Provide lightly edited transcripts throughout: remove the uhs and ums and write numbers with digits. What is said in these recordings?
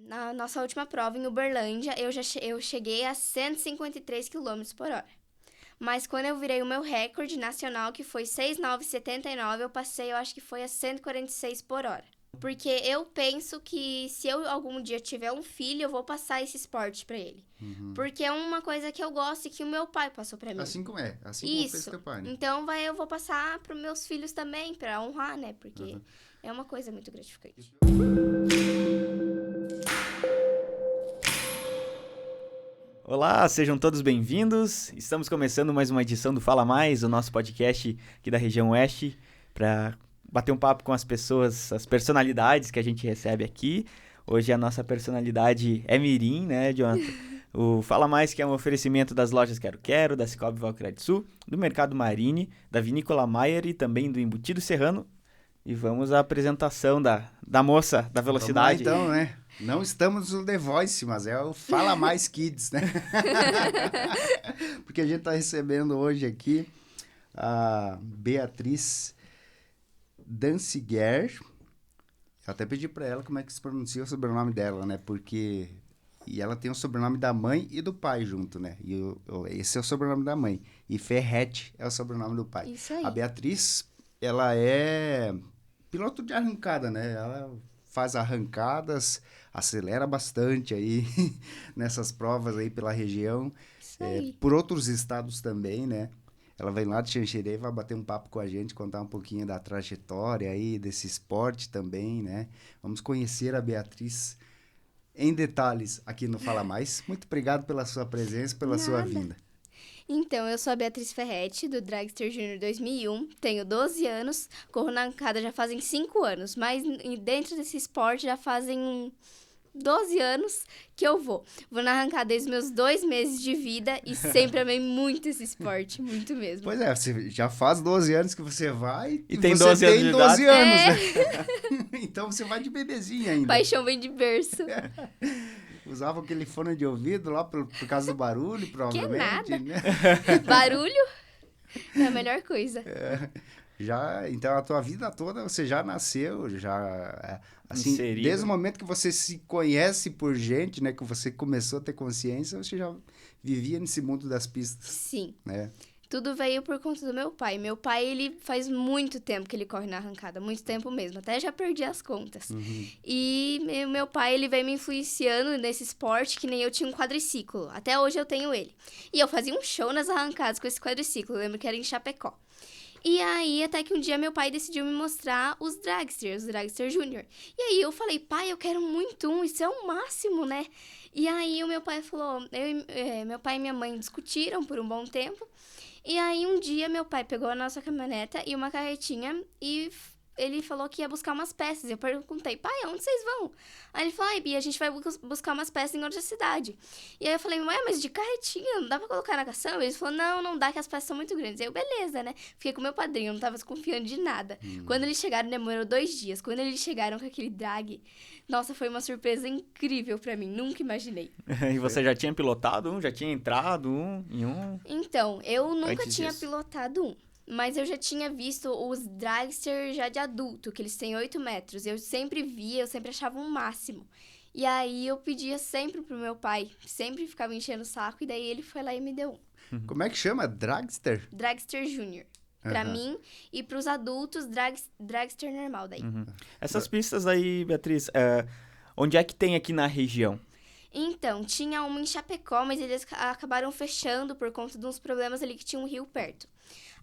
na nossa última prova em Uberlândia, eu cheguei a 153 km por hora. Mas quando eu virei o meu recorde nacional, que foi 6,979, eu passei, eu acho que foi a 146 por hora. Porque eu penso que se eu algum dia tiver um filho, eu vou passar esse esporte pra ele. Porque é uma coisa que eu gosto e que o meu pai passou pra mim. Assim como fez teu pai, né? Então eu vou passar pros meus filhos também, pra honrar, né? Porque é uma coisa muito gratificante. Olá, sejam todos bem-vindos. Estamos começando mais uma edição do Fala Mais, o nosso podcast aqui da região Oeste, para bater um papo com as pessoas, as personalidades que a gente recebe aqui. Hoje a nossa personalidade é Mirim, né, Jonathan? O Fala Mais, que é um oferecimento das lojas Quero Quero, da Cicobi Valcredsul, do Mercado Marine, da Vinícola Maier e também do Embutido Serrano. E vamos à apresentação da moça da velocidade. Vamos lá, então, né? Não estamos no The Voice, mas é o Fala Mais Kids, né? Porque a gente está recebendo hoje aqui a Beatriz Danziger. Eu até pedi para ela como é que se pronuncia o sobrenome dela, né? Porque... E ela tem o sobrenome da mãe e do pai junto, né? E esse é o sobrenome da mãe. E Ferretti é o sobrenome do pai. Isso aí. A Beatriz, ela é piloto de arrancada, né? Ela faz arrancadas, acelera bastante aí nessas provas aí pela região. Isso aí. Por outros estados também, né? Ela vem lá de Xanxerê e vai bater um papo com a gente, contar um pouquinho da trajetória aí, desse esporte também, né? Vamos conhecer a Beatriz em detalhes aqui no Fala Mais. Muito obrigado pela sua presença, pela sua vinda. Então, eu sou a Beatriz Ferretti, do Dragster Junior 2001, tenho 12 anos, corro na arrancada já fazem 5 anos, mas dentro desse esporte já fazem 12 anos que eu vou. Vou na arrancada desde meus 2 meses de vida e sempre amei muito esse esporte, muito mesmo. Pois é, você já faz 12 anos que você vai E tem você 12 anos tem de 12 idade. anos, né? Então você vai de bebezinha ainda. Paixão vem de berço. Usava aquele fone de ouvido lá por causa do barulho, provavelmente. nada. Né? Barulho é a melhor coisa. Então a tua vida toda você já nasceu, assim, Inserido. desde o momento que você se conhece por gente, né, que você começou a ter consciência, você já vivia nesse mundo das pistas, Sim. né? Tudo veio por conta do meu pai. Meu pai, ele faz muito tempo que ele corre na arrancada, muito tempo mesmo. Até já perdi as contas. E meu pai, ele veio me influenciando nesse esporte, que nem eu tinha um quadriciclo. Até hoje eu tenho ele. E eu fazia um show nas arrancadas com esse quadriciclo. Eu lembro que era em Chapecó. E aí, até que um dia meu pai decidiu me mostrar os Dragster Junior. E aí eu falei, pai, eu quero muito um, isso é o máximo, né? E aí o meu pai falou, meu pai e minha mãe discutiram por um bom tempo. E aí, um dia, meu pai pegou a nossa caminhoneta e uma carretinha e ele falou que ia buscar umas peças. Eu perguntei, pai, onde vocês vão? Aí ele falou, Bia, a gente vai buscar umas peças em outra cidade. E aí eu falei, ué, mas de carretinha, não dá pra colocar na caçamba? Ele falou, não dá, que as peças são muito grandes. Aí eu, beleza, né? Fiquei com meu padrinho, não tava confiando de nada. Quando eles chegaram, demorou 2 dias. Quando eles chegaram com aquele drag, nossa, foi uma surpresa incrível pra mim, nunca imaginei. E você já tinha pilotado um? Já tinha entrado em um? Então, eu nunca Antes tinha disso. pilotado um. Mas eu já tinha visto os dragster já de adulto, que eles têm 8 metros. Eu sempre via, eu sempre achava um máximo. E aí eu pedia sempre pro meu pai, sempre ficava enchendo o saco, e daí ele foi lá e me deu um. Como é que chama? Dragster? Dragster Junior. Pra mim, e pros adultos, dragster normal daí. Essas pistas aí, Beatriz, onde é que tem aqui na região? Então, tinha uma em Chapecó, mas eles acabaram fechando por conta de uns problemas ali que tinha um rio perto.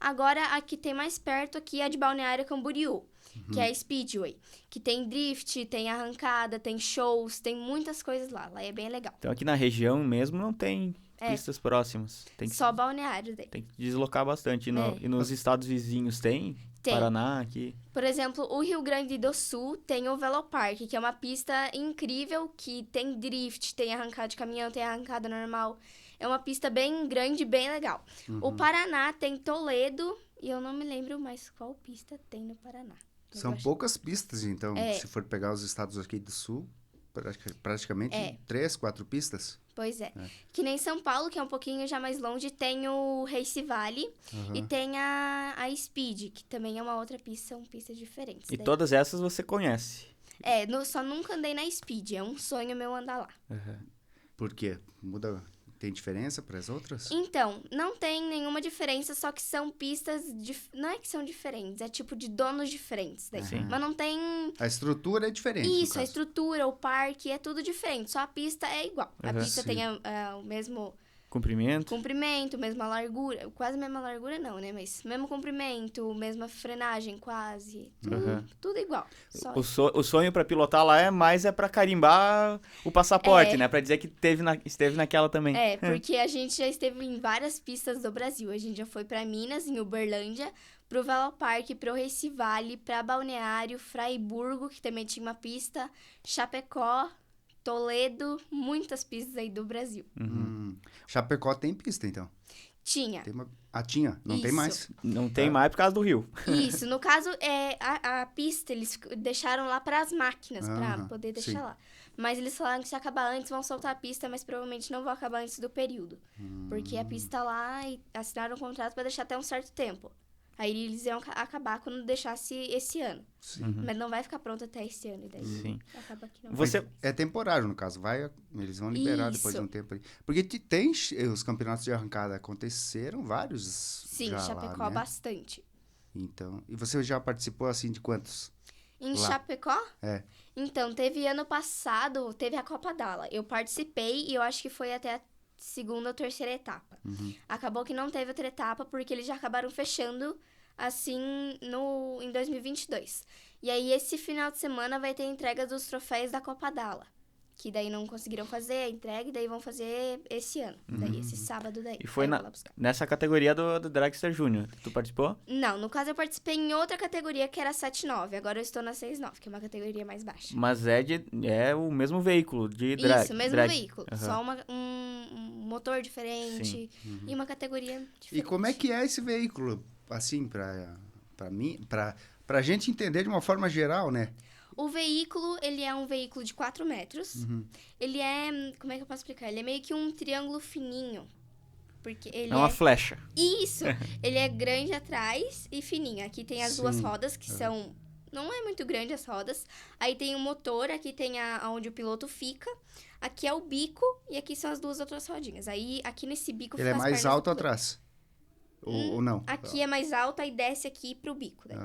Agora, a que tem mais perto aqui é a de Balneário Camboriú, que é a Speedway. Que tem drift, tem arrancada, tem shows, tem muitas coisas lá. Lá é bem legal. Então aqui na região mesmo não tem pistas próximas. Tem que, Só Balneário daí. tem que deslocar bastante. E nos estados vizinhos tem? Tem. Paraná aqui. Por exemplo, o Rio Grande do Sul tem o Velopark, que é uma pista incrível, que tem drift, tem arrancada de caminhão, tem arrancada normal. É uma pista bem grande, bem legal. O Paraná tem Toledo, e eu não me lembro mais qual pista tem no Paraná. Mas São eu acho- poucas pistas, então, É. se for pegar os estados aqui do sul, praticamente 3, 4 pistas. Pois é. Que nem São Paulo, que é um pouquinho já mais longe, tem o Race Valley e tem a Speed, que também é uma outra pista, são pistas diferentes. E Daí- todas essas você conhece? Só nunca andei na Speed. É um sonho meu andar lá. Por quê? Muda... Tem diferença para as outras? Então, não tem nenhuma diferença, só que são pistas... Não é que são diferentes, é tipo de donos diferentes. Daí. Mas não tem... A estrutura é diferente, Isso, a estrutura, o parque, é tudo diferente. Só a pista é igual. A pista tem o mesmo... Comprimento, mesma largura. Quase mesma largura não, né? Mas mesmo comprimento, mesma frenagem quase. Tudo igual. O sonho pra pilotar lá é pra carimbar o passaporte, né? Pra dizer que esteve naquela também. Porque a gente já esteve em várias pistas do Brasil. A gente já foi pra Minas, em Uberlândia, pro Velopark, pro Race Valley, pra Balneário, Fraiburgo, que também tinha uma pista, Chapecó, Toledo, muitas pistas aí do Brasil. Chapecó tem pista, então? Tinha. Tinha? Não tem mais? Não tem mais por causa do rio. Isso. No caso, a pista, eles deixaram lá para as máquinas, para poder deixar lá. Mas eles falaram que se acabar antes, vão soltar a pista, mas provavelmente não vão acabar antes do período. Porque a pista tá lá e assinaram um contrato para deixar até um certo tempo. Aí eles iam acabar quando deixasse esse ano. Mas não vai ficar pronto até esse ano. E daí acaba que não. É temporário, no caso. Eles vão liberar depois de um tempo. Porque tem os campeonatos de arrancada. Aconteceram vários. Sim, Chapecó, lá, né? Bastante. Então, e você já participou, assim, de quantos? Em Chapecó? É. Então, teve ano passado, teve a Copa Dala. Eu participei e eu acho que foi até a segunda ou terceira etapa. Acabou que não teve outra etapa porque eles já acabaram fechando assim em 2022. E aí esse final de semana vai ter a entrega dos troféus da Copa Dala, que daí não conseguiram fazer a entrega e daí vão fazer esse ano, daí esse sábado daí. E foi nessa categoria do Dragster Júnior, tu participou? Não, no caso eu participei em outra categoria que era 7.9, agora eu estou na 6.9, que é uma categoria mais baixa. Mas é o mesmo veículo de drag. Isso, mesmo veículo, só um motor diferente e uma categoria diferente. E como é que é esse veículo, assim, pra gente entender de uma forma geral, né? O veículo, ele é um veículo de 4 metros. Ele é, como é que eu posso explicar? Ele é meio que um triângulo fininho. Porque ele é uma flecha. Isso! Ele é grande atrás e fininho. Aqui tem as duas rodas, que são... Não é muito grande as rodas. Aí tem o motor, aqui tem onde o piloto fica. Aqui é o bico e aqui são as duas outras rodinhas. Aí, aqui nesse bico ele fica é mais alto atrás? Ou não? Aqui é mais alto, aí desce aqui pro bico. Daí.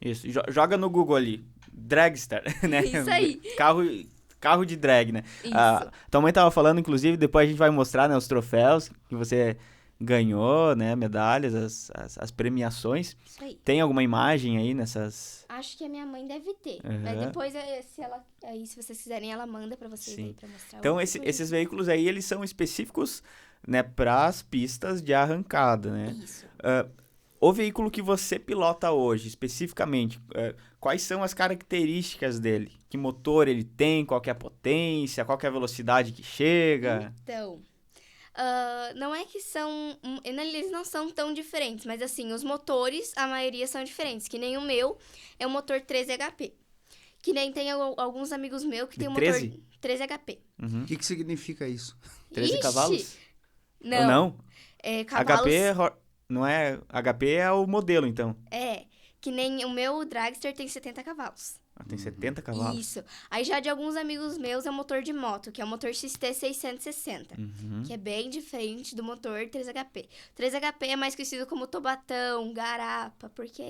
Isso, joga no Google ali, Dragster, né? Isso aí. Carro de drag, né? Isso. Tua mãe tava falando, inclusive, depois a gente vai mostrar, né, os troféus que você ganhou, né, medalhas, as premiações. Isso aí. Tem alguma imagem aí nessas... Acho que a minha mãe deve ter. Mas depois, se vocês quiserem, ela manda pra vocês aí pra mostrar. Então, esses veículos aí, eles são específicos, né, pras pistas de arrancada, né? Isso. O veículo que você pilota hoje, especificamente, quais são as características dele? Que motor ele tem, qual que é a potência, qual que é a velocidade que chega? Então, não é que são... Eles não são tão diferentes, mas assim, os motores, a maioria são diferentes. Que nem o meu, é um motor 13 HP. Que nem tem alguns amigos meus que tem um motor 13 HP. O que significa isso? 13 cavalos? Não. Ou não? Cavalos... HP não é... HP é o modelo, então. Que nem o meu Dragster tem 70 cavalos. Tem 70 cavalos? Isso. Aí já de alguns amigos meus é o motor de moto, que é o motor XT660. Que é bem diferente do motor 3HP. 3HP é mais conhecido como Tobatão, Garapa, porque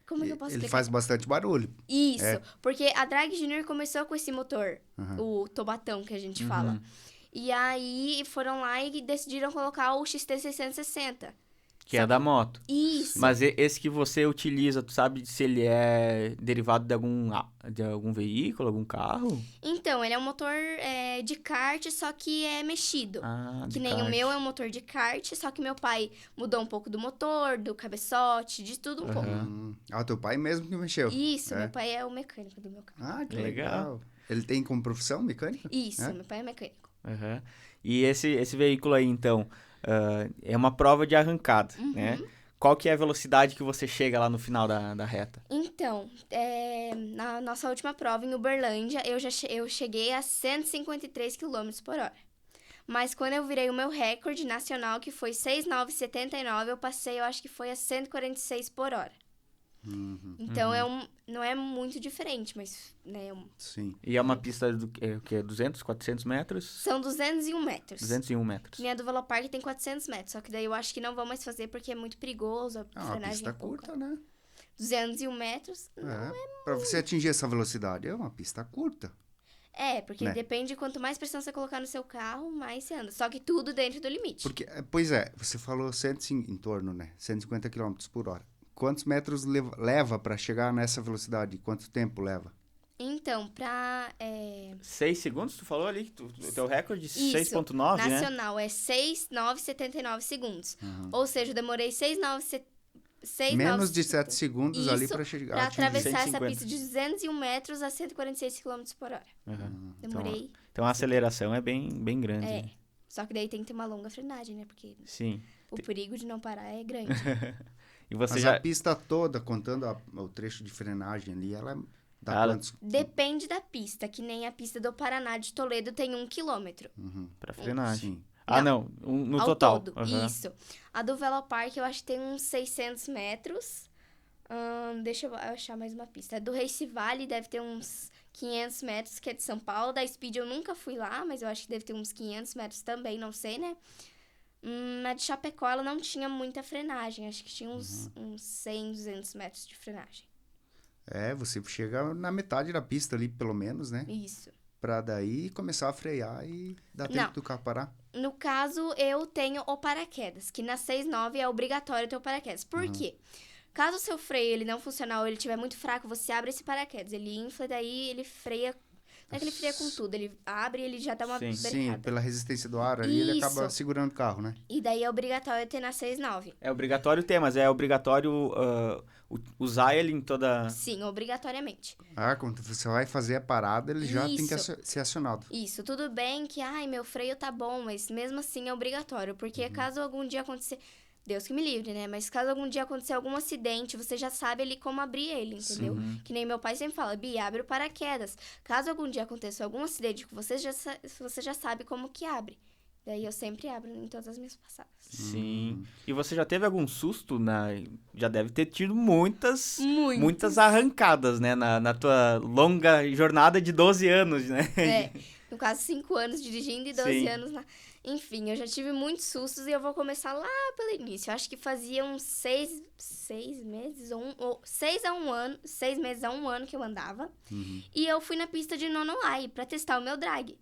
como que eu posso explicar? Ele faz bastante barulho. Isso, porque a Drag Junior começou com esse motor, o Tobatão que a gente fala. E aí foram lá e decidiram colocar o XT660. Que é da moto. Isso. Mas esse que você utiliza, tu sabe se ele é derivado de algum veículo, algum carro? Então, ele é um motor de kart, só que é mexido. Que nem kart. O meu é um motor de kart, só que meu pai mudou um pouco do motor, do cabeçote, de tudo um pouco. Teu pai mesmo que mexeu? Isso, meu pai é o mecânico do meu carro. Que legal. Ele tem como profissão mecânica? Isso, meu pai é mecânico. E esse veículo aí, então, é uma prova de arrancada, né? Qual que é a velocidade que você chega lá no final da reta? Então, na nossa última prova em Uberlândia, eu cheguei a 153 km por hora. Mas quando eu virei o meu recorde nacional, que foi 6.979, eu passei, eu acho que foi a 146 por hora. Então, não é muito diferente, mas, né, Sim. E é uma pista do que 200, 400 metros? são 201 metros. 201 metros. Minha do Velopark tem 400 metros, só que daí eu acho que não vão mais fazer porque é muito perigoso, a É uma frenagem pista é pouca. curta, né? 201 metros, Para você atingir essa velocidade, é uma pista curta. porque Né? depende, quanto mais pressão você colocar no seu carro, mais você anda. Só que tudo dentro do limite. Porque, pois é, você falou em torno, né? 150 km por hora. Quantos metros leva para chegar nessa velocidade? Quanto tempo leva? Então, pra... 6 segundos, tu falou ali? O teu recorde? Isso, 6.9, né? nacional é 6,979 segundos. Ou seja, eu demorei 6,979 Menos de 7 segundos ali para chegar pra a atingir. atravessar essa 150. pista de 201 metros a 146 km por hora. Demorei. Então a aceleração é bem grande. É. né? Só que daí tem que ter uma longa frenagem, né? Porque Sim. o perigo de não parar é grande. E você Mas já... a pista toda, contando o trecho de frenagem ali, ela dá Ela- quantos? Depende da pista, que nem a pista do Paraná de Toledo tem 1 quilômetro. Pra frenagem. Sim. Ah, não. No ao total. todo. Aham. Isso. A do Velopark eu acho que tem uns 600 metros. Deixa eu achar mais uma pista. A do Race Valley deve ter uns 500 metros, que é de São Paulo. Da Speed eu nunca fui lá, mas eu acho que deve ter uns 500 metros também, não sei, né? Na de Chapecó ela não tinha muita frenagem. Acho que tinha uns 100, 200 metros de frenagem. Você chega na metade da pista ali, pelo menos, né? Isso. Pra daí começar a frear e dar Não. tempo do carro parar. No caso, eu tenho o paraquedas, que na 6.9 é obrigatório ter o paraquedas. Por quê? Caso o seu freio ele não funcionar ou ele estiver muito fraco, você abre esse paraquedas. Ele infla, daí ele freia. Não é que ele freia com tudo, ele abre e ele já dá uma Sim. Sim, brecada. pela resistência do ar ali, ele acaba Isso. segurando o carro, né? E daí é obrigatório ter na 6.9. É obrigatório ter, mas é obrigatório usar ele em toda... Sim, obrigatoriamente. Quando você vai fazer a parada, ele já tem que Isso. ser acionado. Isso, tudo bem que, meu freio tá bom, mas mesmo assim é obrigatório. Porque caso algum dia acontecer... Deus que me livre, né? Mas caso algum dia acontecer algum acidente, você já sabe ali como abrir ele, entendeu? Que nem meu pai sempre fala, Bi, abre o paraquedas. Caso algum dia aconteça algum acidente que você já sabe como que abre. Daí eu sempre abro em todas as minhas passadas. Sim. E você já teve algum susto Já deve ter tido muitas Muitos. arrancadas, né? Na tua longa jornada de 12 anos, né? No caso, 5 anos dirigindo e 12 Sim. anos na... Enfim, eu já tive muitos sustos e eu vou começar lá pelo início. Eu acho que fazia uns 6 meses, ou 6 meses a 1 ano que eu andava. E eu fui na pista de Nonolai pra testar o meu drag.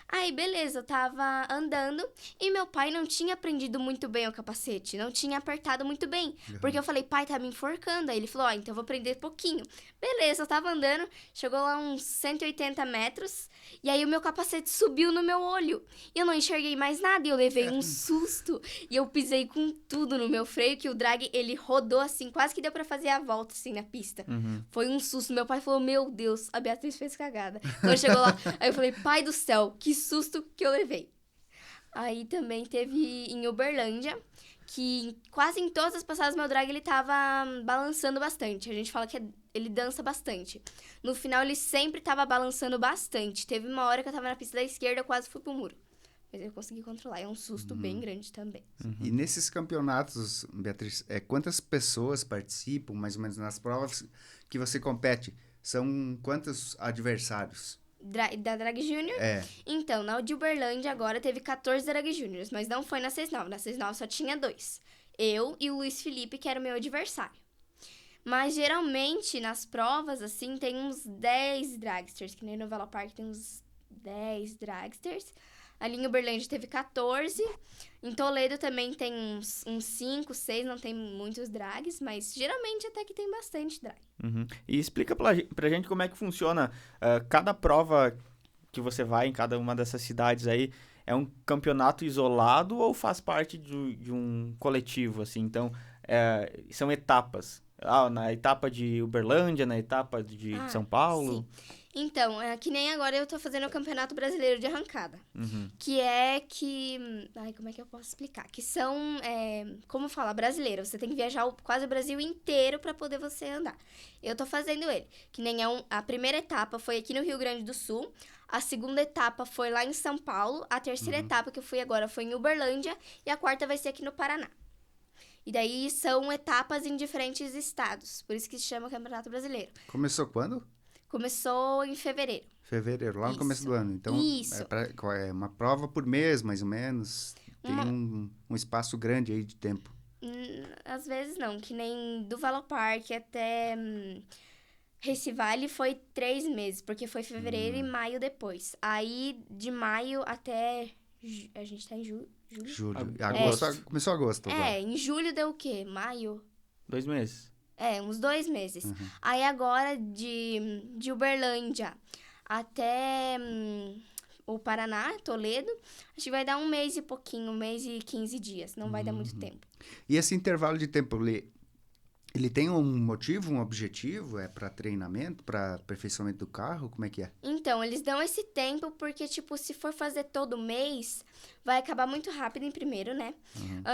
Aí, beleza, eu tava andando e meu pai não tinha prendido muito bem o capacete, não tinha apertado muito bem. Porque eu falei, pai, tá me enforcando. Aí ele falou, então eu vou prender pouquinho. Beleza, eu tava andando, chegou lá uns 180 metros, e aí o meu capacete subiu no meu olho. E eu não enxerguei mais nada, e eu levei um susto. E eu pisei com tudo no meu freio, que o drag, ele rodou assim, quase que deu pra fazer a volta, assim, na pista. Foi um susto. Meu pai falou, meu Deus, a Beatriz fez cagada. Quando chegou lá, aí eu falei, pai do céu, que susto que eu levei. Aí também teve em Uberlândia, que quase em todas as passadas meu drag ele tava balançando bastante. A gente fala que ele dança bastante. No final ele sempre tava balançando bastante. Teve uma hora que eu tava na pista da esquerda, eu quase fui pro muro. Mas eu consegui controlar. É um susto bem grande também. E nesses campeonatos, Beatriz, quantas pessoas participam, mais ou menos, nas provas que você compete? São quantos adversários? Da Drag Junior? Então, na de Uberlândia agora teve 14 Drag Juniors, mas não foi na 6.9. Na 6.9 só tinha 2. Eu e o Luiz Felipe, que era o meu adversário. Mas geralmente nas provas, assim, tem uns 10 dragsters, que nem no Velopark tem uns 10 dragsters. Ali em Uberlândia teve 14. Em Toledo também tem uns 5, 6, não tem muitos drags, mas geralmente até que tem bastante drag. E explica pra gente como é que funciona cada prova que você vai em cada uma dessas cidades aí. É um campeonato isolado ou faz parte de um coletivo, assim? Então, são etapas. Na etapa de Uberlândia, na etapa de São Paulo. Sim. Então, que nem agora eu tô fazendo o Campeonato Brasileiro de Arrancada. Que é que... como é que eu posso explicar? Que são, como fala, brasileiro. Você tem que viajar quase o Brasil inteiro pra poder você andar. Eu tô fazendo ele. Que nem a primeira etapa foi aqui no Rio Grande do Sul. A segunda etapa foi lá em São Paulo. A terceira etapa que eu fui agora foi em Uberlândia. E a quarta vai ser aqui no Paraná. E daí são etapas em diferentes estados. Por isso que se chama Campeonato Brasileiro. Começou quando? Começou em fevereiro. Fevereiro, lá no Isso. começo do ano. Então, Isso. é uma prova por mês, mais ou menos. Tem um espaço grande aí de tempo. Às vezes não, que nem do Valopar, que até Race Valley foi 3 meses, porque foi fevereiro e maio depois. Aí, de maio até... A gente tá em julho? Julho. Agosto. Começou agosto agora. Em julho deu o quê? Maio? 2 meses. Uns 2 meses. Aí agora, de Uberlândia até o Paraná, Toledo, acho que vai dar 1 mês e pouquinho, 1 mês e 15 dias. Não vai dar muito tempo. E esse intervalo de tempo, ele tem um motivo, um objetivo? É para treinamento, para aperfeiçoamento do carro? Como é que é? Então, eles dão esse tempo porque, tipo, se for fazer todo mês, vai acabar muito rápido em primeiro, né?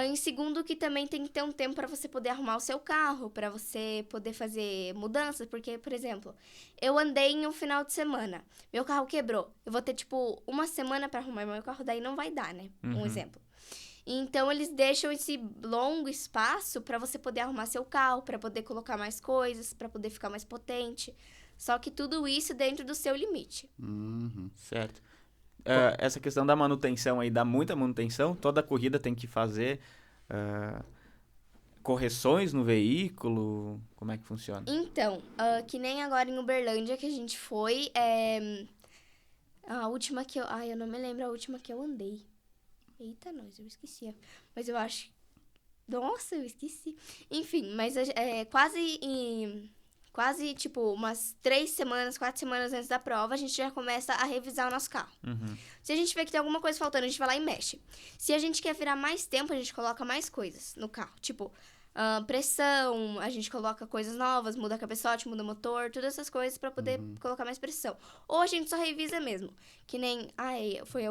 Em segundo, que também tem que ter um tempo para você poder arrumar o seu carro, para você poder fazer mudanças. Porque, por exemplo, eu andei em um final de semana, meu carro quebrou. Eu vou ter, tipo, 1 semana para arrumar meu carro, daí não vai dar, né? Um exemplo. Então, eles deixam esse longo espaço para você poder arrumar seu carro, para poder colocar mais coisas, para poder ficar mais potente. Só que tudo isso dentro do seu limite. Certo. Essa questão da manutenção aí, dá muita manutenção. Toda corrida tem que fazer correções no veículo. Como é que funciona? Então, que nem agora em Uberlândia que a gente foi, a última que eu... Ai, eu não me lembro a última que eu andei. Eita, eu esqueci. Mas eu acho... Nossa, eu esqueci. Enfim, mas quase, tipo, umas 3 semanas, 4 semanas antes da prova, a gente já começa a revisar o nosso carro. Se a gente vê que tem alguma coisa faltando, a gente vai lá e mexe. Se a gente quer virar mais tempo, a gente coloca mais coisas no carro. Tipo, pressão, a gente coloca coisas novas, muda cabeçote, muda motor, todas essas coisas pra poder colocar mais pressão. Ou a gente só revisa mesmo. Que nem, foi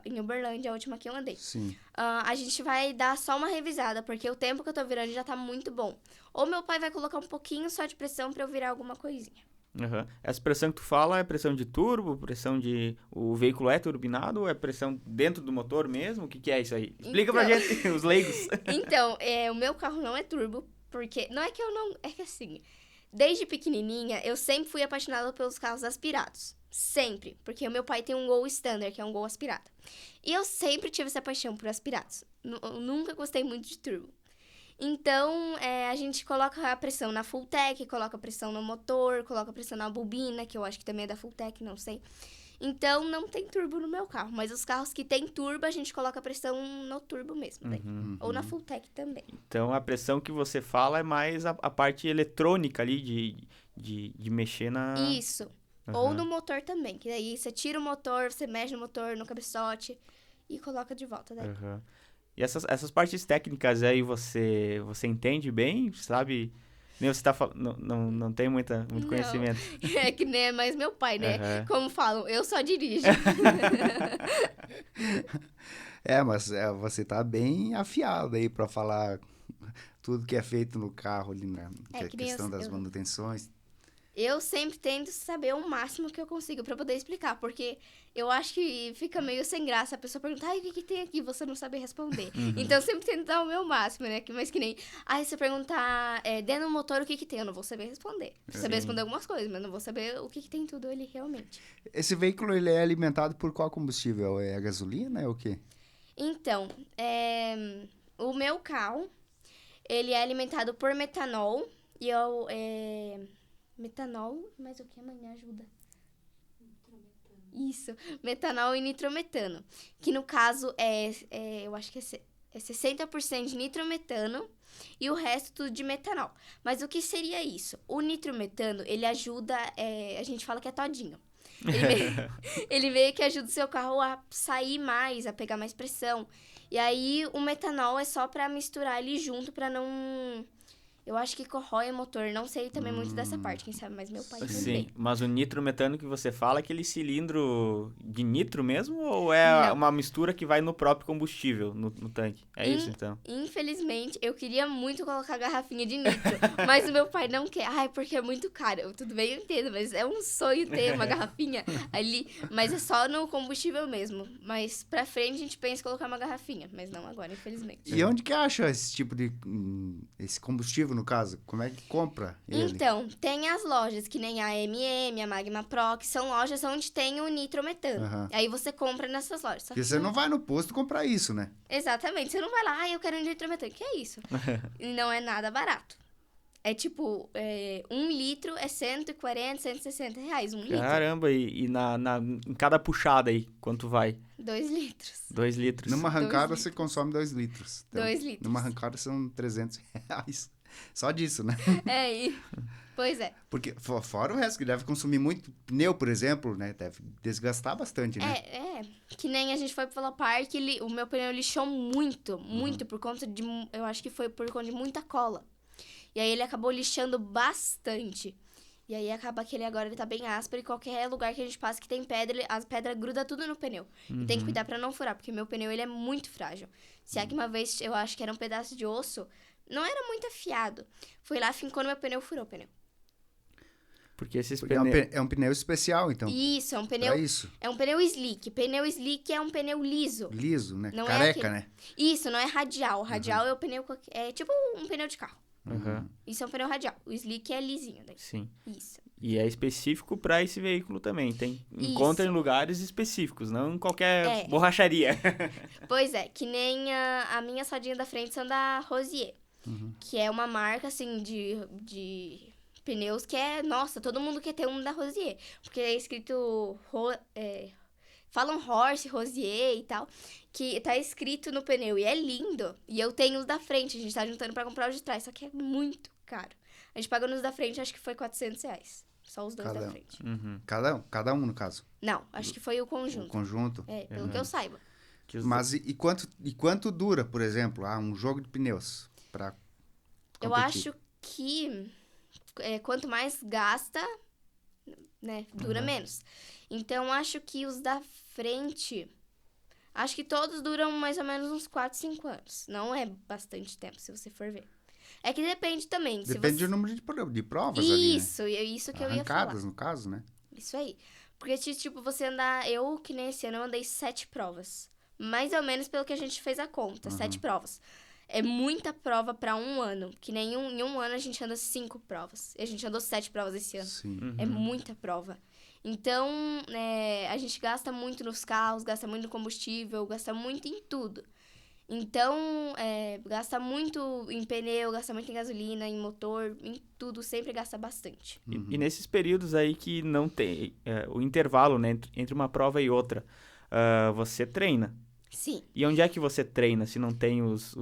em Uberlândia a última que eu andei. Sim. A gente vai dar só uma revisada, porque o tempo que eu tô virando já tá muito bom. Ou meu pai vai colocar um pouquinho só de pressão pra eu virar alguma coisinha. Essa pressão que tu fala é pressão de turbo, pressão de... O veículo é turbinado ou é pressão dentro do motor mesmo? O que é isso aí? Explica pra gente, os leigos. Então, o meu carro não é turbo, porque... Não é que eu não... É que assim, desde pequenininha, eu sempre fui apaixonada pelos carros aspirados. Sempre. Porque o meu pai tem um Gol Standard, que é um Gol aspirado. E eu sempre tive essa paixão por aspirados. Eu nunca gostei muito de turbo. Então, a gente coloca a pressão na Fulltech, coloca a pressão no motor, coloca a pressão na bobina, que eu acho que também é da Fulltech, não sei. Então, não tem turbo no meu carro. Mas os carros que tem turbo, a gente coloca a pressão no turbo mesmo, daí. Ou na Fulltech também. Então, a pressão que você fala é mais a parte eletrônica ali de mexer na... Isso. Ou no motor também, que daí você tira o motor, você mexe no motor, no cabeçote e coloca de volta daí. E essas partes técnicas aí você entende bem, sabe? Nem você tá falando, não tem muito conhecimento. É que nem é mais meu pai, né? Como falam, eu só dirijo. Mas você tá bem afiado aí pra falar tudo que é feito no carro ali, né? Que é a questão das manutenções. Eu sempre tento saber o máximo que eu consigo pra poder explicar, porque eu acho que fica meio sem graça a pessoa perguntar, o que tem aqui? Você não saber responder. Então, eu sempre tento dar o meu máximo, né? Mas que nem, se você perguntar dentro do motor o que tem, eu não vou saber responder. Vou saber responder algumas coisas, mas não vou saber o que tem tudo ali realmente. Esse veículo, ele é alimentado por qual combustível? É a gasolina? É o quê? Então, o meu carro, ele é alimentado por metanol e eu... Metanol, mas o que amanhã ajuda? Nitrometano. Isso, metanol e nitrometano. Que no caso eu acho que é 60% de nitrometano e o resto tudo de metanol. Mas o que seria isso? O nitrometano, ele ajuda, a gente fala que é todinho. Ele meio que ajuda o seu carro a sair mais, a pegar mais pressão. E aí o metanol é só pra misturar ele junto pra não... Eu acho que corrói o motor, não sei também muito dessa parte, quem sabe, mas meu pai também. Sim, mas o nitrometano que você fala é aquele cilindro de nitro mesmo ou é Não. uma mistura que vai no próprio combustível, no tanque? É isso, então? Infelizmente, eu queria muito colocar garrafinha de nitro, mas o meu pai não quer. Ai, porque é muito caro. Tudo bem, eu entendo, mas é um sonho ter uma garrafinha ali, mas é só no combustível mesmo. Mas pra frente a gente pensa em colocar uma garrafinha, mas não agora, infelizmente. E onde que acha esse tipo de... esse combustível, no caso? Como é que compra ele? Então, tem as lojas, que nem a MM, a Magma Pro, que são lojas onde tem o nitrometano. Aham. Aí você compra nessas lojas. Só Porque que você não vai no posto comprar isso, né? Exatamente, você não vai lá, eu quero um nitrometano. Que é isso? E não é nada barato. É tipo, 1 litro é 140, 160 reais, 1 litro. Caramba, e em cada puxada aí, quanto vai? 2 litros. 2 litros. Numa arrancada litros. você consome 2 litros. 2 litros. Numa arrancada são 300 reais. Só disso, né? Pois é. Porque fora o resto, que deve consumir muito pneu, por exemplo, né? Deve desgastar bastante, né? Que nem a gente foi pro Vela Park, o meu pneu lixou muito, por conta de... Eu acho que foi por conta de muita cola. E aí ele acabou lixando bastante. E aí acaba que ele tá bem áspero e qualquer lugar que a gente passa que tem pedra, as pedras grudam tudo no pneu. E tem que cuidar pra não furar, porque meu pneu ele é muito frágil. Se é que uma vez eu acho que era um pedaço de osso, não era muito afiado. Fui lá, fincou no meu pneu, furou o pneu. Porque esses Porque pneus... é um pneu especial, então. Isso, é um pneu... Pra isso. É um pneu slick. Pneu slick é um pneu liso. Liso, né? Não Careca, aquele- né? Isso, não é radial. Radial é o pneu... É tipo um pneu de carro. Aham, Isso é um pneu radial. O slick é lisinho daí. sim. Isso. E é específico para esse veículo também. Encontra em lugares específicos, não em qualquer borracharia. Pois é, que nem a minha sodinha da frente são da Rosier. Que é uma marca, assim, de pneus que é... Nossa, todo mundo quer ter um da Rosier. Porque é escrito... falam Horse, Rosier e tal. Que tá escrito no pneu. E é lindo. E eu tenho os da frente. A gente tá juntando pra comprar os de trás. Só que é muito caro. A gente pagou nos da frente, acho que foi R$400. Só os dois da frente. Cada um, no caso. Não, acho que foi o conjunto. O conjunto. Pelo que eu saiba. Mas e quanto dura, por exemplo, um jogo de pneus pra competir? Eu acho que quanto mais gasta, né, dura menos. Então, acho que os da frente... Acho que todos duram mais ou menos uns 4, 5 anos. Não é bastante tempo, se você for ver. É que depende também. Depende do número de provas ali, né? Isso que eu ia falar. Arrancadas, no caso, né? Isso aí. Porque, tipo, você andar... Eu, que nem esse ano, eu andei 7 provas. Mais ou menos pelo que a gente fez a conta. 7 provas. É muita prova pra um ano. Que nem em um ano a gente anda 5 provas. E a gente andou 7 provas esse ano. Sim. É muita prova. Então, a gente gasta muito nos carros, gasta muito no combustível, gasta muito em tudo. Então, gasta muito em pneu, gasta muito em gasolina, em motor, em tudo, sempre gasta bastante. E nesses períodos aí que não tem o intervalo, né, entre uma prova e outra, você treina. Sim. E onde é que você treina se não tem os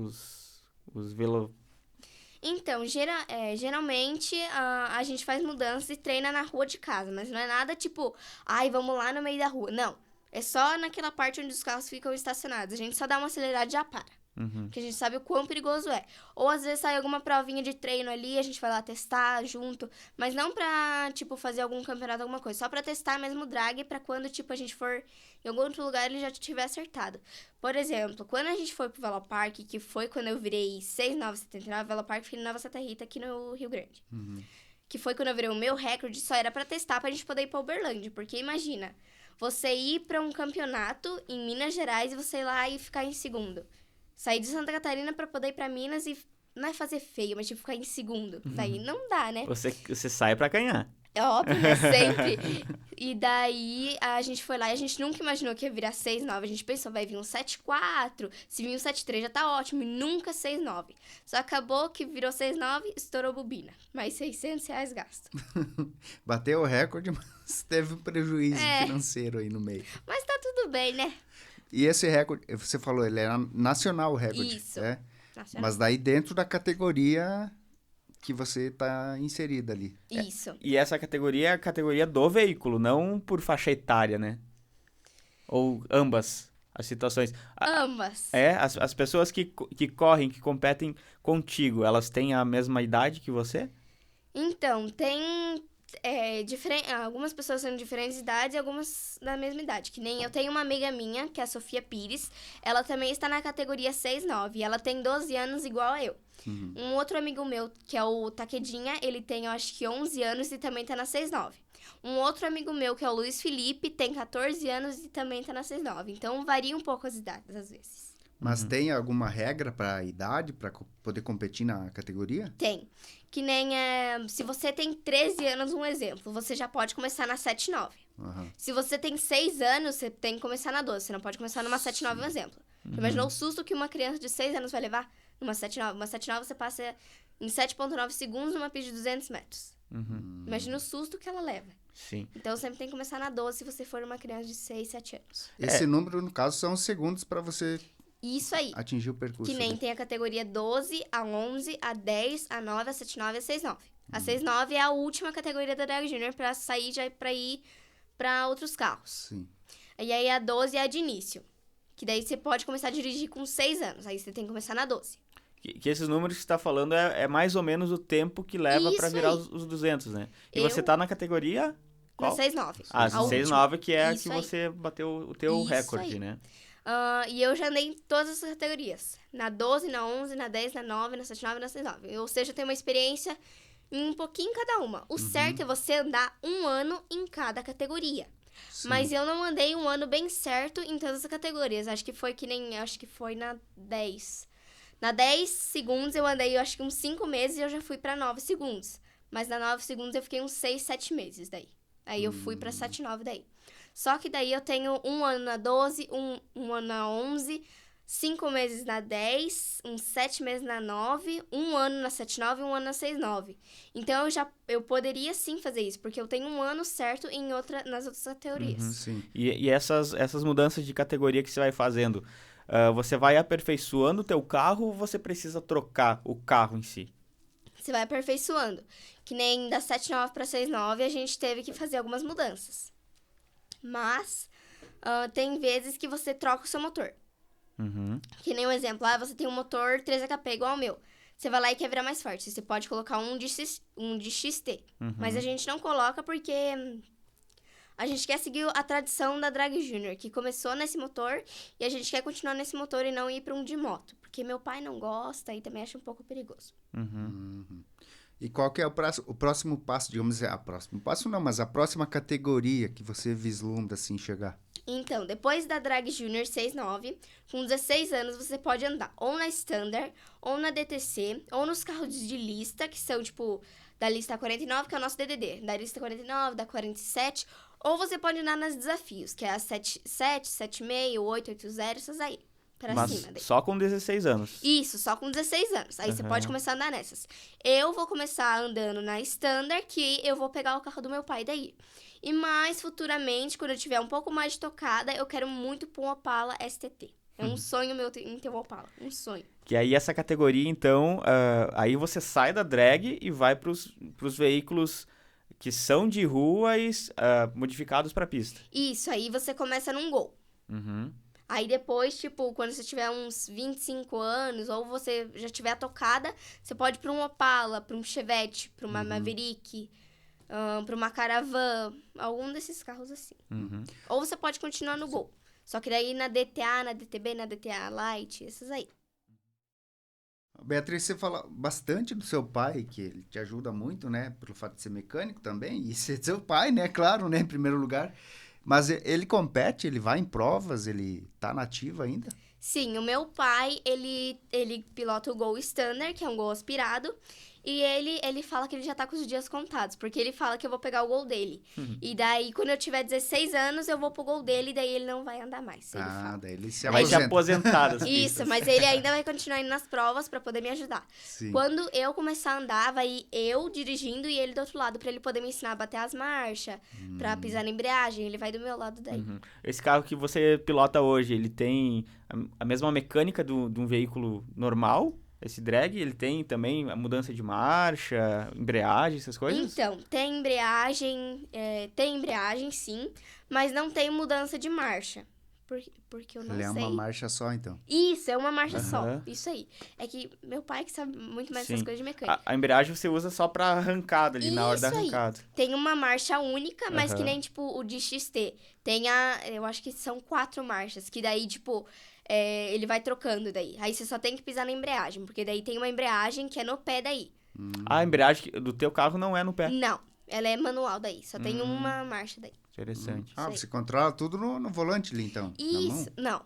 velo... Então, geralmente a gente faz mudanças e treina na rua de casa, mas não é nada tipo, vamos lá no meio da rua. Não, é só naquela parte onde os carros ficam estacionados. A gente só dá uma acelerada e já para, porque a gente sabe o quão perigoso é. Ou às vezes sai alguma provinha de treino ali, a gente vai lá testar junto, mas não pra, tipo, fazer algum campeonato, alguma coisa. Só pra testar mesmo o drag, pra quando, tipo, a gente for em algum outro lugar, ele já tiver acertado. Por exemplo, quando a gente foi pro Vela Park, que foi quando eu virei 6,979, Vela Park fica em Nova Santa Rita, aqui no Rio Grande. Que foi quando eu virei o meu recorde, só era pra testar pra gente poder ir pra Uberlândia. Porque imagina, você ir pra um campeonato em Minas Gerais e você ir lá e ficar em segundo. Sair de Santa Catarina pra poder ir pra Minas e não é fazer feio, mas tipo ficar em segundo. Daí não dá, né? Você sai pra ganhar. É óbvio, né? Sempre. E daí, a gente foi lá e a gente nunca imaginou que ia virar 6,9. A gente pensou, vai vir um 7,4. Se vir um 7,3 já tá ótimo. E nunca 6,9. Só acabou que virou 6,9, estourou bobina. Mais R$600 gasto. Bateu o recorde, mas teve um prejuízo financeiro aí no meio. Mas tá tudo bem, né? E esse recorde, você falou, ele era nacional o recorde. Isso. Né? Nacional. Mas daí dentro da categoria que você tá inserida ali. Isso. E essa categoria é a categoria do veículo, não por faixa etária, né? Ou ambas. as situações. Ambas. As pessoas que correm, que competem contigo, elas têm a mesma idade que você? Então, tem algumas pessoas são de diferentes idades e algumas da mesma idade. Que nem eu tenho uma amiga minha, que é a Sofia Pires. Ela também está na categoria 6'9". E ela tem 12 anos igual a eu. Um outro amigo meu, que é o Taquedinha, ele tem, eu acho que 11 anos e também tá na 6'9". Um outro amigo meu, que é o Luiz Felipe, tem 14 anos e também tá na 6'9". Então, varia um pouco as idades, às vezes. Mas tem alguma regra para idade, para poder competir na categoria? Tem. Que nem, se você tem 13 anos, um exemplo, você já pode começar na 7'9". Se você tem 6 anos, você tem que começar na 12. Você não pode começar numa 7'9", um exemplo. Imagina o susto que uma criança de 6 anos vai levar numa 7'9". Uma 7'9" você passa em 7,9 segundos numa pista de 200 metros. Imagina o susto que ela leva. Sim. Então, sempre tem que começar na 12 se você for uma criança de 6, 7 anos. Esse número, no caso, são os segundos para você Isso aí. atingir o percurso. Que nem tem a categoria 12, a 11, a 10, a 9, a 7'9 e a 6'9". A 6'9 é a última categoria da Drag Junior pra sair já pra ir pra outros carros. Sim. E aí a 12 é a de início. Que daí você pode começar a dirigir com 6 anos. Aí você tem que começar na 12. Que esses números que você tá falando é mais ou menos o tempo que leva Isso pra virar aí. os 200, né? E Eu- você tá na categoria... Na Qual? 6'9". Ah, A última. 6'9", que é a Isso que aí. você bateu o teu Isso recorde, aí. né? E eu já andei em todas as categorias. Na 12, na 11, na 10, na 9, na 7'9 e na 6'9". Ou seja, eu tenho uma experiência em um pouquinho em cada uma. O certo é você andar um ano em cada categoria. Sim. Mas eu não andei um ano bem certo em todas as categorias. Acho que foi na 10. Na 10 segundos eu andei, eu acho que uns 5 meses e eu já fui pra 9 segundos. Mas na 9 segundos eu fiquei uns 6, 7 meses daí. Aí eu fui pra 7'9 daí. Só que daí eu tenho um ano na 12, um ano na 11, 5 meses na 10, uns 7 meses na 9, um ano na 7'9 e um ano na 6'9". Então eu poderia sim fazer isso, porque eu tenho um ano certo nas outras categorias. Sim. E essas mudanças de categoria que você vai fazendo, você vai aperfeiçoando o teu carro ou você precisa trocar o carro em si? Você vai aperfeiçoando. Que nem da 7'9 pra 6'9 a gente teve que fazer algumas mudanças. Mas tem vezes que você troca o seu motor. Que nem um exemplo, você tem um motor 3HP igual ao meu. Você vai lá e quer virar mais forte. Você pode colocar um de XT. Mas a gente não coloca porque a gente quer seguir a tradição da Drag Junior, que começou nesse motor, e a gente quer continuar nesse motor e não ir para um de moto. Porque meu pai não gosta e também acha um pouco perigoso. E qual que é o próximo passo, digamos assim, próximo passo não, mas a próxima categoria que você vislumbra, assim, chegar? Então, depois da Drag Junior 6'9", com 16 anos, você pode andar ou na Standard, ou na DTC, ou nos carros de lista, que são, tipo, da lista 49, que é o nosso DDD, da lista 49, da 47, ou você pode andar nas desafios, que é a 77, 76, 880, essas aí, pra Mas cima. Daí. só com 16 anos. Isso, só com 16 anos. Aí você pode começar a andar nessas. Eu vou começar andando na Standard, que eu vou pegar o carro do meu pai daí. E mais futuramente, quando eu tiver um pouco mais de tocada, eu quero muito pôr um Opala STT. É um sonho meu em ter um Opala. Um sonho. Que aí essa categoria, então, aí você sai da drag e vai pros veículos que são de rua e modificados pra pista. Isso, aí você começa num Gol. Aí depois, tipo, quando você tiver uns 25 anos, ou você já tiver tocada, você pode ir pra um Opala, pra um Chevette, pra uma Maverick, pra uma Caravan, algum desses carros assim. Ou você pode continuar no Gol. Só que daí na DTA, na DTB, na DTA Light, essas aí. Beatriz, você fala bastante do seu pai, que ele te ajuda muito, né? Pelo fato de ser mecânico também, e ser seu pai, né? Claro, né? Em primeiro lugar. Mas ele compete, ele vai em provas, ele tá nativo ainda? Sim, o meu pai, ele pilota o Gol Standard, que é um Gol aspirado. E ele fala que ele já tá com os dias contados, porque ele fala que eu vou pegar o Gol dele. E daí, quando eu tiver 16 anos, eu vou pro Gol dele, e daí ele não vai andar mais. Ele fala. Daí ele se Vai se aposenta. aposentar das Isso, pistas. mas ele ainda vai continuar indo nas provas pra poder me ajudar. Sim. Quando eu começar a andar, vai ir eu dirigindo e ele do outro lado, pra ele poder me ensinar a bater as marchas, pra pisar na embreagem. Ele vai do meu lado daí. Esse carro que você pilota hoje, ele tem a mesma mecânica de um veículo normal? Esse drag, ele tem também a mudança de marcha, embreagem, essas coisas? Então, tem embreagem sim, mas não tem mudança de marcha. porque eu não Ele é sei. uma marcha só, então. Isso, é uma marcha Aham. só. Isso aí. É que meu pai que sabe muito mais dessas Sim. coisas de mecânica. A embreagem você usa só pra arrancada ali, na hora da Isso aí. arrancada. Tem uma marcha única, mas que Aham. nem, tipo, o de XT. Tem eu acho que são 4 marchas, que daí, tipo, ele vai trocando daí. Aí você só tem que pisar na embreagem, porque daí tem uma embreagem que é no pé daí. A embreagem do teu carro não é no pé. Não, ela é manual daí, só tem uma marcha daí. Interessante. Ah, Sei. você controla tudo no volante ali, então? Na mão? Isso, não.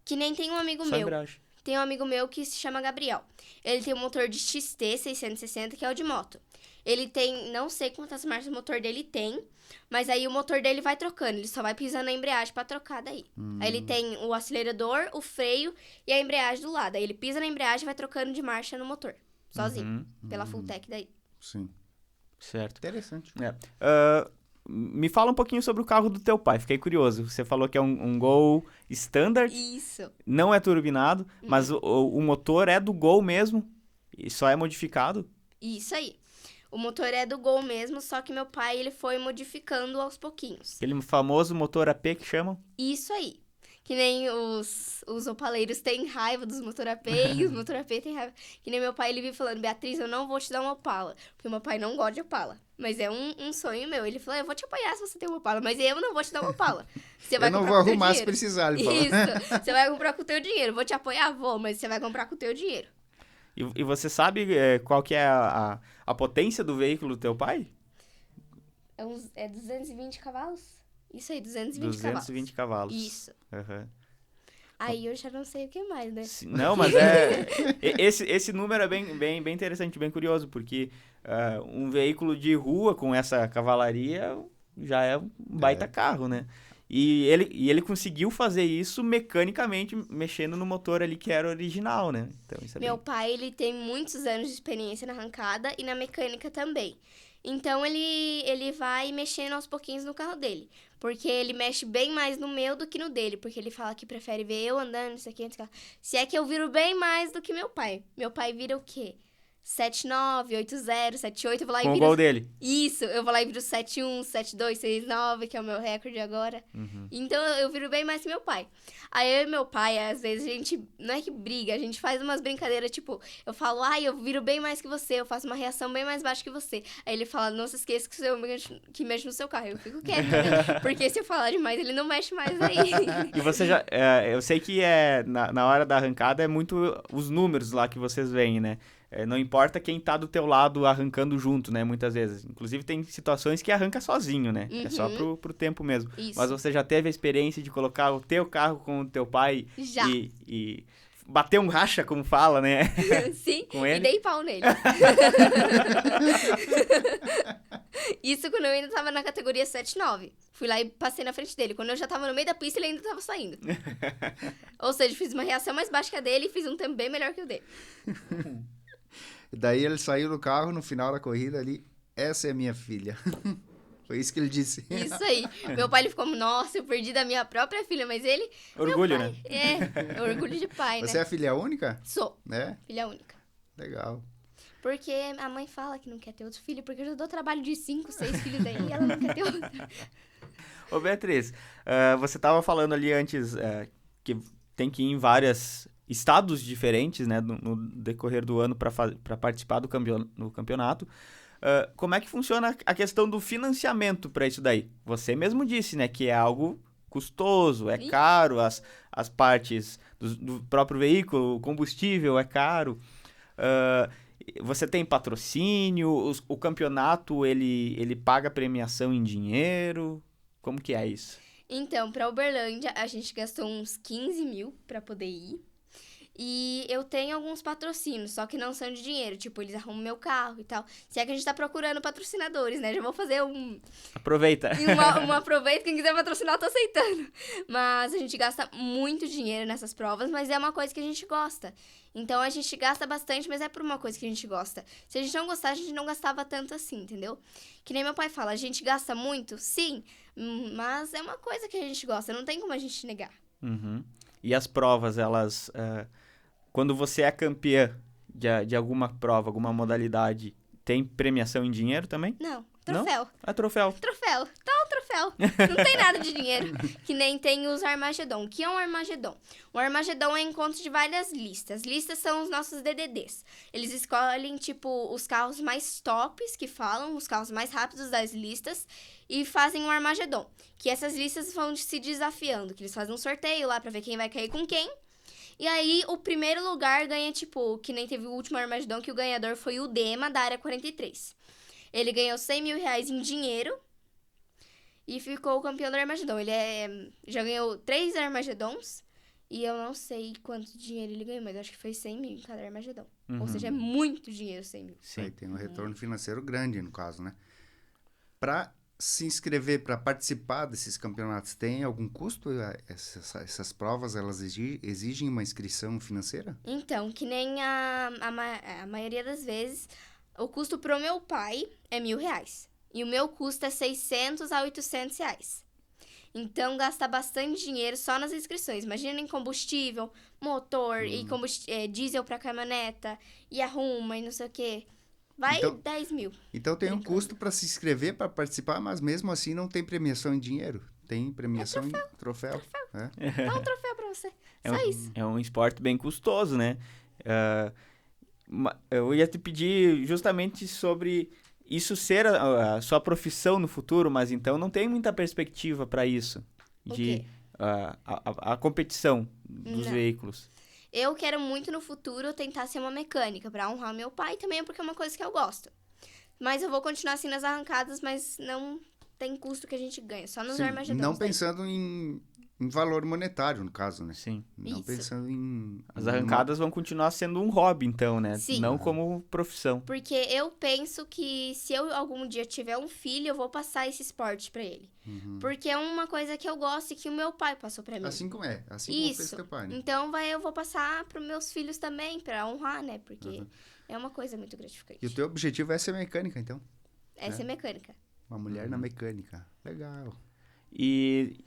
Que nem tem um amigo Só meu. embreagem. Tem um amigo meu que se chama Gabriel. Ele tem um motor de XT 660, que é o de moto. Ele tem, não sei quantas marchas o motor dele tem, mas aí o motor dele vai trocando. Ele só vai pisando na embreagem pra trocar daí. Aí ele tem o acelerador, o freio e a embreagem do lado. Aí ele pisa na embreagem e vai trocando de marcha no motor. Sozinho. Pela Fulltech daí. Sim. Certo. Interessante. É. Me fala um pouquinho sobre o carro do teu pai, fiquei curioso. Você falou que é um Gol Standard, Isso. não é turbinado, mas o motor é do Gol mesmo e só é modificado? Isso aí. O motor é do Gol mesmo, só que meu pai ele foi modificando aos pouquinhos. Aquele famoso motor AP que chamam? Isso aí. Que nem os opaleiros têm raiva dos motor AP e os motor AP têm raiva. Que nem meu pai, ele vive falando, Beatriz, eu não vou te dar uma Opala. Porque meu pai não gosta de Opala. Mas é um sonho meu. Ele falou, eu vou te apoiar se você tem uma Opala, mas eu não vou te dar uma Opala. Você vai Eu não comprar vou com teu arrumar se dinheiro. precisar, ele falou. Isso. Você vai comprar com o teu dinheiro. Vou te apoiar? Vou, mas você vai comprar com o teu dinheiro. E você sabe qual que é a potência do veículo do teu pai? É 220 cavalos? Isso aí, 220 cavalos. 220 cavalos. Isso. Aham. Aí eu já não sei o que mais, né? Não, mas esse número é bem interessante, bem curioso, porque um veículo de rua com essa cavalaria já é um baita carro, né? E ele conseguiu fazer isso mecanicamente, mexendo no motor ali que era original, né? Então, isso é Meu pai, ele tem muitos anos de experiência na arrancada e na mecânica também. Então, ele vai mexendo aos pouquinhos no carro dele. Porque ele mexe bem mais no meu do que no dele. Porque ele fala que prefere ver eu andando, isso aqui, isso aqui. Se é que eu viro bem mais do que meu pai. Meu pai vira o quê? 79, 80, 78, eu vou lá com e o viro... Gol dele. Isso, eu vou lá e viro 71, 72, 69, que é o meu recorde agora. Então, eu viro bem mais que meu pai. Aí, eu e meu pai, às vezes, a gente... Não é que briga, a gente faz umas brincadeiras, tipo... Eu falo, eu viro bem mais que você, eu faço uma reação bem mais baixa que você. Aí ele fala, não se esqueça que mexe no seu carro. Eu fico quieta, porque se eu falar demais, ele não mexe mais aí. E você já... eu sei que na hora da arrancada é muito os números lá que vocês veem, né? Não importa quem tá do teu lado arrancando junto, né? Muitas vezes. Inclusive, tem situações que arranca sozinho, né? É só pro tempo mesmo. Isso. Mas você já teve a experiência de colocar o teu carro com o teu pai Já. e bater um racha, como fala, né? Sim, Com e ele? dei pau nele. Isso quando eu ainda tava na categoria 7-9. Fui lá e passei na frente dele. Quando eu já tava no meio da pista, ele ainda tava saindo. Ou seja, fiz uma reação mais baixa que a dele e fiz um tempo bem melhor que o dele. E daí ele saiu do carro no final da corrida ali. Essa é minha filha. Foi isso que ele disse. Isso aí. Meu pai, ele ficou, nossa, eu perdi da minha própria filha, mas ele... Orgulho, meu pai, né? É orgulho de pai, Você né? é filha única? Sou, Né? filha única. Legal. Porque a mãe fala que não quer ter outro filho, porque eu já dou trabalho de 5, 6 filhos aí e ela não quer ter outro. Ô, Beatriz, você tava falando ali antes que tem que ir em vários estados diferentes, né, no decorrer do ano para participar do campeonato. Como é que funciona a questão do financiamento para isso daí? Você mesmo disse, né, que é algo custoso, é caro, as partes do próprio veículo, o combustível é caro. Você tem patrocínio, o campeonato ele paga premiação em dinheiro, como que é isso? Então, pra Uberlândia, a gente gastou uns 15 mil pra poder ir. E eu tenho alguns patrocínios, só que não são de dinheiro. Tipo, eles arrumam meu carro e tal. Se é que a gente tá procurando patrocinadores, né? Já vou fazer Aproveita. um aproveito. Quem quiser patrocinar, eu tô aceitando. Mas a gente gasta muito dinheiro nessas provas, mas é uma coisa que a gente gosta. Então, a gente gasta bastante, mas é por uma coisa que a gente gosta. Se a gente não gostar, a gente não gastava tanto assim, entendeu? Que nem meu pai fala, a gente gasta muito? Sim, mas é uma coisa que a gente gosta. Não tem como a gente negar. Uhum. E as provas, elas... quando você é campeã de alguma prova, alguma modalidade, tem premiação em dinheiro também? Não, troféu. É troféu. Troféu. Tá um troféu. Não tem nada de dinheiro. Que nem tem os Armagedon. O que é um Armagedon? O Armagedon é encontro de várias listas. Listas são os nossos DDDs. Eles escolhem, tipo, os carros mais tops que falam, os carros mais rápidos das listas, e fazem um Armagedon. Que essas listas vão se desafiando, que eles fazem um sorteio lá pra ver quem vai cair com quem. E aí, o primeiro lugar ganha, tipo, que nem teve o último Armagedon, que o ganhador foi o Dema, da área 43. Ele ganhou 100 mil reais em dinheiro e ficou o campeão do Armagedon. Ele já ganhou 3 Armagedons e eu não sei quanto dinheiro ele ganhou, mas acho que foi 100 mil em cada Armagedon. Ou seja, é muito dinheiro, 100 mil. Sim. Aí tem um retorno financeiro grande, no caso, né? Para se inscrever, para participar desses campeonatos, tem algum custo? Essas provas, elas exigem uma inscrição financeira? Então, que nem a maioria das vezes, o custo pro meu pai é R$1.000. E o meu custo é 600 a 800 reais. Então, gasta bastante dinheiro só nas inscrições. Imagina em combustível, motor e diesel pra caminhoneta, e arruma e não sei o quê. Vai Então, 10 mil. Então tem um custo para se inscrever, para participar, mas mesmo assim não tem premiação em dinheiro. Tem premiação em troféu. Dá um troféu pra você. Isso. É um esporte bem custoso, né? Eu ia te pedir justamente sobre isso ser a sua profissão no futuro, mas então não tem muita perspectiva para isso, de a competição dos veículos. Eu quero muito no futuro tentar ser uma mecânica pra honrar meu pai, também porque é uma coisa que eu gosto. Mas eu vou continuar assim nas arrancadas, mas não tem custo que a gente ganha, só nos Armagedons. Não pensando em valor monetário, no caso, né? Sim. Não pensando em... As arrancadas vão continuar sendo um hobby, então, né? Sim. Não como profissão. Porque eu penso que se eu algum dia tiver um filho, eu vou passar esse esporte pra ele. Porque é uma coisa que eu gosto e que o meu pai passou pra mim. Assim como fez teu pai, né? Então eu vou passar pros meus filhos também, pra honrar, né? Porque é uma coisa muito gratificante. E o teu objetivo é ser mecânica, então? É ser mecânica. Uma mulher na mecânica. Legal. E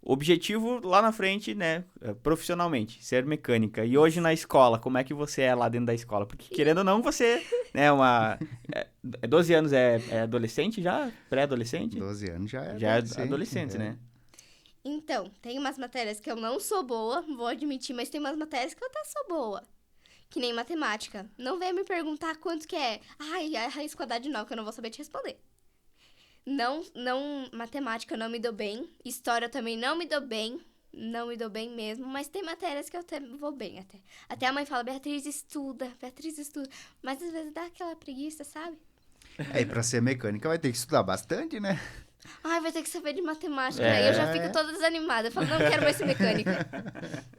o objetivo lá na frente, né, profissionalmente, ser mecânica. E hoje na escola, como é que você é lá dentro da escola? Porque querendo ou não, você, né, 12 anos é adolescente já? Pré-adolescente? 12 anos já é Já adolescente, é adolescente, né? Então, tem umas matérias que eu não sou boa, vou admitir, mas tem umas matérias que eu até sou boa. Que nem matemática. Não venha me perguntar quanto que é. Ai, a raiz quadrada de 9, que eu não vou saber te responder. Matemática eu não me dou bem. História eu também não me dou bem. Não me dou bem mesmo. Mas tem matérias que eu até vou bem até. Até a mãe fala, Beatriz, estuda. Mas às vezes dá aquela preguiça, sabe? E pra ser mecânica vai ter que estudar bastante, né? Ai, vai ter que saber de matemática. Aí eu já fico toda desanimada. Eu falo, não quero mais ser mecânica.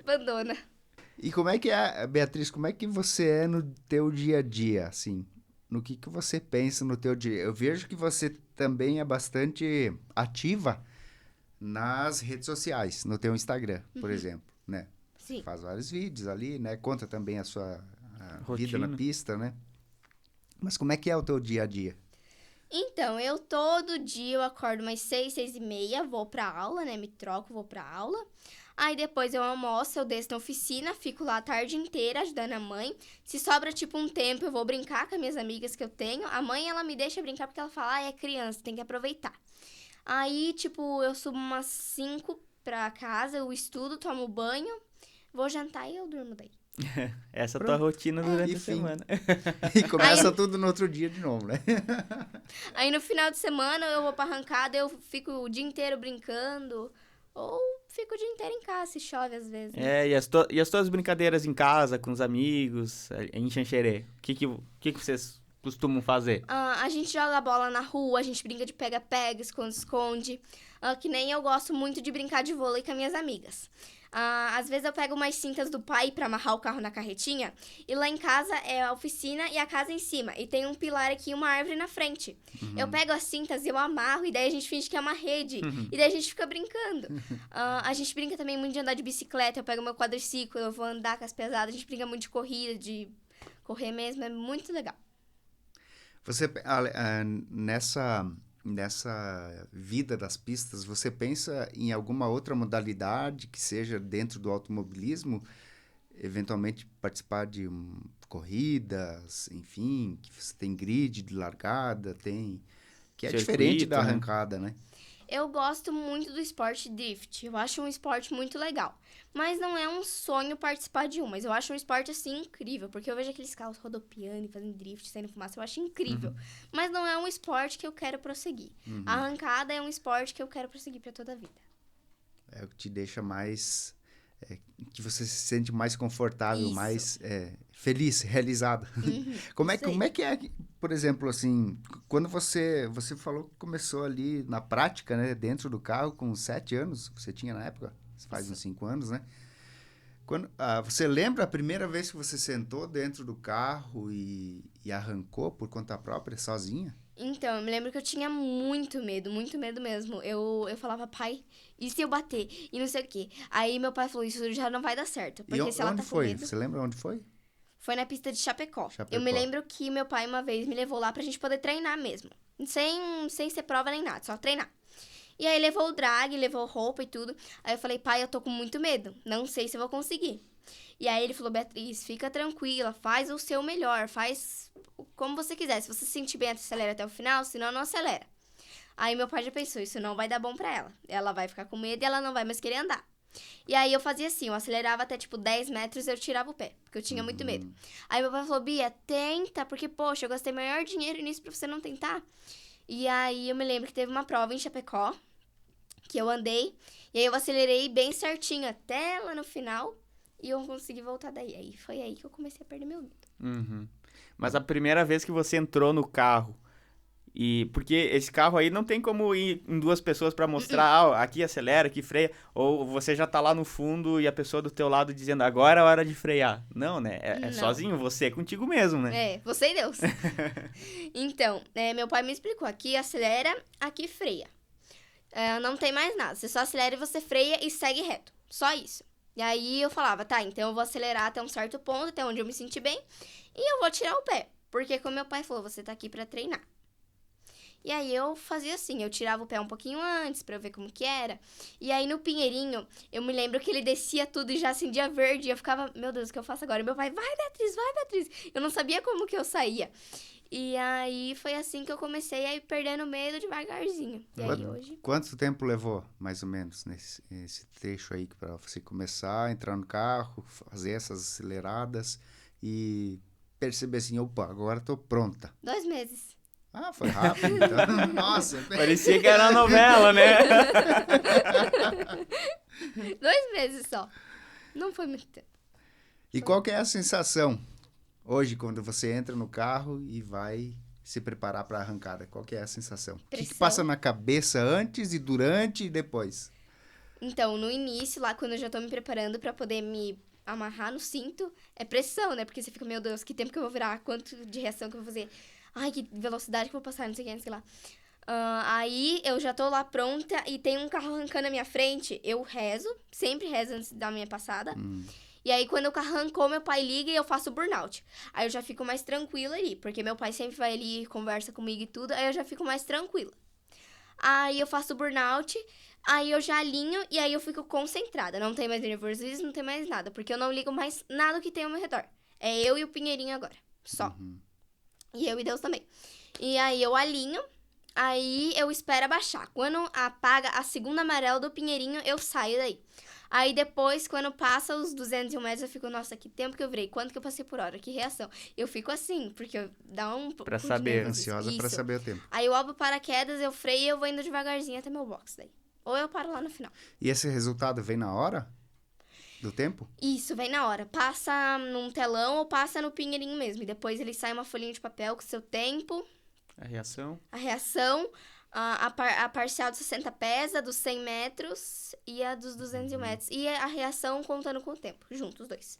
Abandona. E como é que é, Beatriz, como é que você é no teu dia a dia, assim? No que você pensa no teu dia? Eu vejo que você também é bastante ativa nas redes sociais, no teu Instagram, por exemplo, né? Sim. Faz vários vídeos ali, né? Conta também a sua vida Rotina. na pista, né? Mas como é que é o teu dia a dia? Então, eu todo dia eu acordo umas 6, 6:30, vou pra aula, né? Me troco, vou pra aula. Aí depois eu almoço, eu desço na oficina, fico lá a tarde inteira ajudando a mãe. Se sobra, tipo, um tempo, eu vou brincar com as minhas amigas que eu tenho. A mãe, ela me deixa brincar porque ela fala, é criança, tem que aproveitar. Aí, tipo, eu subo umas 5 pra casa, eu estudo, tomo banho, vou jantar e eu durmo daí. Essa é a tua rotina durante a enfim. semana. E começa tudo no outro dia de novo, né? Aí no final de semana eu vou pra arrancada, eu fico o dia inteiro brincando. Ou fico o dia inteiro em casa, se chove às vezes. Né? E as tuas brincadeiras em casa, com os amigos, em Xanxerê? O que vocês costumam fazer? A gente joga bola na rua, a gente brinca de pega-pega, esconde-esconde. Que nem eu gosto muito de brincar de vôlei com as minhas amigas. Às vezes eu pego umas cintas do pai pra amarrar o carro na carretinha. E lá em casa é a oficina e a casa em cima. E tem um pilar aqui e uma árvore na frente. Eu pego as cintas e eu amarro. E daí a gente finge que é uma rede. E daí a gente fica brincando. A gente brinca também muito de andar de bicicleta. Eu pego meu quadriciclo, eu vou andar com as pesadas. A gente brinca muito de corrida, de correr mesmo. É muito legal. Você, nessa vida das pistas, você pensa em alguma outra modalidade que seja dentro do automobilismo? Eventualmente participar de corridas, enfim, que você tem grid de largada, que é Circuito, diferente da né? arrancada, né? Eu gosto muito do esporte drift. Eu acho um esporte muito legal. Mas não é um sonho participar de um. Mas eu acho um esporte, assim, incrível. Porque eu vejo aqueles carros rodopiando e fazendo drift, saindo fumaça. Eu acho incrível. Mas não é um esporte que eu quero prosseguir. A arrancada é um esporte que eu quero prosseguir pra toda a vida. É o que te deixa mais... que você se sente mais confortável, Isso. mais feliz, realizado. Como é que é, por exemplo, assim, quando você falou que começou ali na prática, né, dentro do carro com 7 anos, você tinha na época, faz uns 5 anos, né? Você lembra a primeira vez que você sentou dentro do carro e arrancou por conta própria, sozinha? Então, eu me lembro que eu tinha muito medo mesmo. Eu falava, pai, e se eu bater? E não sei o quê. Aí meu pai falou, isso já não vai dar certo. Porque E se ela onde tá com foi? medo... Você lembra onde foi? Foi na pista de Chapecó. Chapecó. Eu me lembro que meu pai uma vez me levou lá pra gente poder treinar mesmo. Sem ser prova nem nada, só treinar. E aí levou o drag, levou roupa e tudo. Aí eu falei, pai, eu tô com muito medo. Não sei se eu vou conseguir. E aí ele falou, Beatriz, fica tranquila, faz o seu melhor, faz como você quiser. Se você se sentir bem, acelera até o final, senão não acelera. Aí meu pai já pensou, isso não vai dar bom pra ela. Ela vai ficar com medo e ela não vai mais querer andar. E aí eu fazia assim, eu acelerava até tipo 10 metros e eu tirava o pé, porque eu tinha muito medo. Aí meu pai falou, Bia, tenta, porque poxa, eu gastei maior dinheiro nisso pra você não tentar. E aí eu me lembro que teve uma prova em Chapecó, que eu andei, e aí eu acelerei bem certinho até lá no final. E eu consegui voltar daí. Aí foi aí que eu comecei a perder meu medo. Mas a primeira vez que você entrou no carro, porque esse carro aí não tem como ir em 2 pessoas pra mostrar, aqui acelera, aqui freia, ou você já tá lá no fundo e a pessoa do teu lado dizendo, agora é a hora de frear. Não, né? É Não. sozinho, você contigo mesmo, né? Você e Deus. Então, meu pai me explicou, aqui acelera, aqui freia. Não tem mais nada, você só acelera e você freia e segue reto. Só isso. E aí eu falava, tá, então eu vou acelerar até um certo ponto, até onde eu me sentir bem, e eu vou tirar o pé. Porque como meu pai falou, você tá aqui pra treinar. E aí eu fazia assim, eu tirava o pé um pouquinho antes pra eu ver como que era. E aí no Pinheirinho, eu me lembro que ele descia tudo e já acendia verde. E eu ficava, meu Deus, o que eu faço agora? E meu pai, vai Beatriz. Eu não sabia como que eu saía. E aí foi assim que eu comecei a ir perdendo medo devagarzinho. E aí hoje... Quanto tempo levou, mais ou menos, nesse trecho aí, pra você começar a entrar no carro, fazer essas aceleradas e perceber assim, opa, agora tô pronta? 2 meses. Ah, foi rápido, então. Nossa. Parecia que era uma novela, né? 2 meses só. Não foi muito tempo. E qual que é a sensação hoje, quando você entra no carro e vai se preparar para a arrancada? Qual que é a sensação? O que passa na cabeça antes e durante e depois? Então, no início, lá quando eu já tô me preparando para poder me amarrar no cinto, é pressão, né? Porque você fica, meu Deus, que tempo que eu vou virar, quanto de reação que eu vou fazer. Ai, que velocidade que eu vou passar, não sei o que, não sei lá. Aí eu já tô lá pronta e tem um carro arrancando na minha frente, eu rezo, sempre rezo antes da minha passada. E aí, quando o carro arrancou, meu pai liga e eu faço burnout. Aí eu já fico mais tranquila ali, porque meu pai sempre vai ali, conversa comigo e tudo, aí eu já fico mais tranquila. Aí eu faço burnout, aí eu já alinho e aí eu fico concentrada. Não tem mais nervosismo, não tem mais nada, porque eu não ligo mais nada que tem ao meu redor. É eu e o Pinheirinho agora, só. E eu e Deus também. E aí eu alinho, aí eu espero abaixar. Quando apaga a segunda amarela do Pinheirinho, eu saio daí. Aí depois, quando passa os 201 metros, eu fico, nossa, que tempo que eu virei, quanto que eu passei por hora, que reação. Eu fico assim, porque dá um pouco Pra saber, ansiosa pra saber o tempo. Aí eu abro o paraquedas, eu freio e eu vou indo devagarzinho até meu box daí. Ou eu paro lá no final. E esse resultado vem na hora do tempo? Isso, vem na hora. Passa num telão ou passa no Pinheirinho mesmo. E depois ele sai uma folhinha de papel com o seu tempo. A reação. A parcial dos 60 pés, a dos 100 metros e a dos 201 metros. E a reação contando com o tempo, juntos os dois.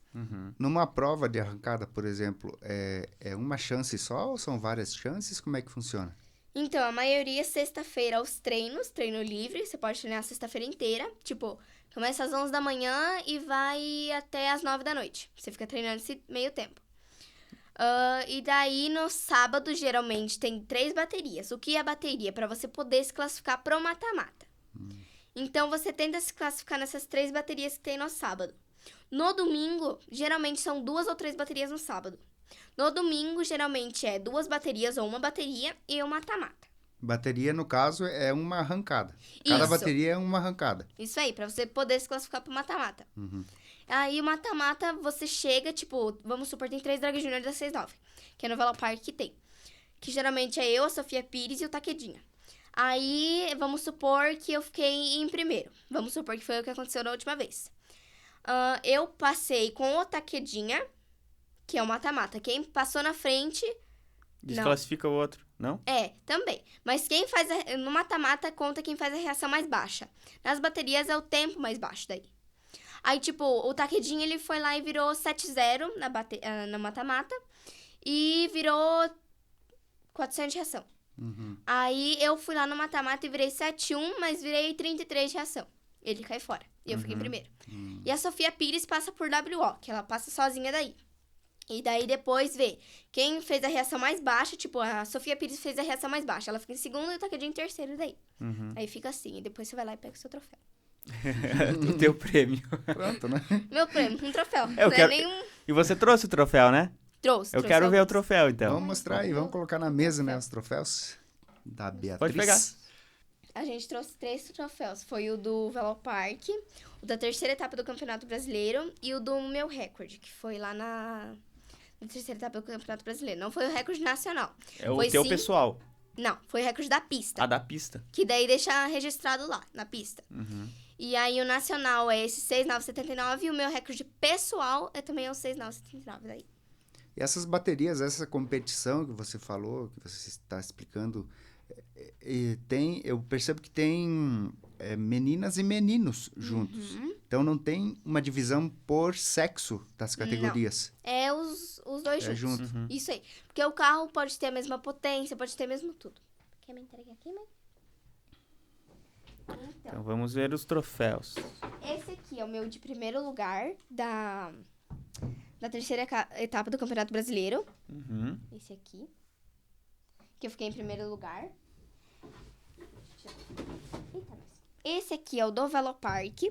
Numa prova de arrancada, por exemplo, é uma chance só ou são várias chances? Como é que funciona? Então, a maioria, sexta-feira, os treinos, treino livre. Você pode treinar a sexta-feira inteira. Tipo, começa às 11 da manhã e vai até às 9 da noite. Você fica treinando esse meio tempo. E daí, no sábado, geralmente, tem 3 baterias. O que é bateria? Para você poder se classificar pro mata-mata. Então, você tenta se classificar nessas 3 baterias que tem no sábado. No domingo, geralmente, são 2 ou 3 baterias no sábado. No domingo, geralmente, é 2 baterias ou uma bateria e um mata-mata. Bateria, no caso, é uma arrancada. Cada Isso. bateria é uma arrancada. Isso aí, pra você poder se classificar pro mata-mata. Aí o mata-mata, você chega, tipo, vamos supor, tem 3 Drag Junior da 6-9, que é no Vela Park que tem. Que geralmente é eu, a Sofia Pires e o Taquedinha. Aí, vamos supor que eu fiquei em primeiro. Vamos supor que foi o que aconteceu na última vez. Eu passei com o Taquedinha, que é o mata-mata. Quem passou na frente... Desclassifica o outro, não? Também. Mas quem faz no mata-mata conta quem faz a reação mais baixa. Nas baterias é o tempo mais baixo daí. Aí, tipo, o Taquedinho, ele foi lá e virou 7-0 na mata-mata. E virou 400 de reação. Aí eu fui lá no mata-mata e virei 7-1, mas virei 33 de reação. Ele cai fora. E eu fiquei em primeiro. E a Sofia Pires passa por WO, que ela passa sozinha daí. E daí depois vê quem fez a reação mais baixa, tipo, a Sofia Pires fez a reação mais baixa. Ela fica em segundo e o Taquedinho em terceiro daí. Aí fica assim, e depois você vai lá e pega o seu troféu. O teu prêmio. Pronto, né? Meu prêmio, um troféu. Eu Não quero... é nenhum... E você trouxe o troféu, né? Trouxe. Eu quero ver o alguns. troféu, então. Vamos mostrar aí, vamos colocar na mesa, né, os troféus da Beatriz. Pode pegar. A gente trouxe 3 troféus. Foi o do Velo Park, o da terceira etapa do Campeonato Brasileiro e o do meu recorde, que foi lá na terceira etapa do Campeonato Brasileiro. Não foi o recorde nacional. É o Foi teu sim- pessoal. Não, foi o recorde da pista. A da pista. Que daí deixa registrado lá, na pista. E aí o nacional é esse 6.979 e o meu recorde pessoal é também o 6.979 daí. E essas baterias, essa competição que você falou, que você está explicando, eu percebo que tem meninas e meninos juntos. Então não tem uma divisão por sexo das categorias. É os dois É juntos. junto. Isso aí. Porque o carro pode ter a mesma potência, pode ter mesmo tudo. Quer me entregar aqui, mãe? Então vamos ver os troféus. Esse aqui é o meu de primeiro lugar da terceira etapa do Campeonato Brasileiro. Esse aqui. Que eu fiquei em primeiro lugar. Eita, nossa. Esse aqui é o do Velo Park.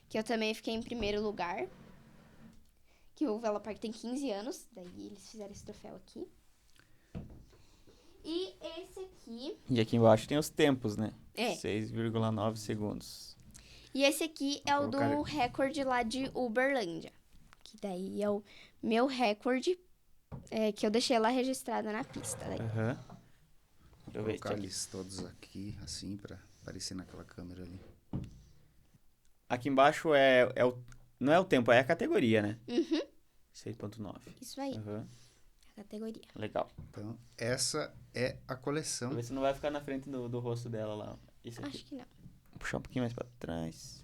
Que eu também fiquei em primeiro lugar. Que o Velo Park tem 15 anos. Daí eles fizeram esse troféu aqui. E esse aqui... E aqui embaixo tem os tempos, né? É. 6,9 segundos. E esse aqui é o do colocar recorde lá de Uberlândia. Que daí é o meu recorde que eu deixei lá registrado na pista. Daí. Aham. Deixa eu ver. Colocar eles todos aqui, assim, para aparecer naquela câmera ali. Aqui embaixo não é o tempo, é a categoria, né? 6,9. Isso aí, Aham. a categoria. Legal. Então, essa é a coleção. Vamos ver se não vai ficar na frente do rosto dela lá. Isso aqui. Acho que não. Vou puxar um pouquinho mais pra trás.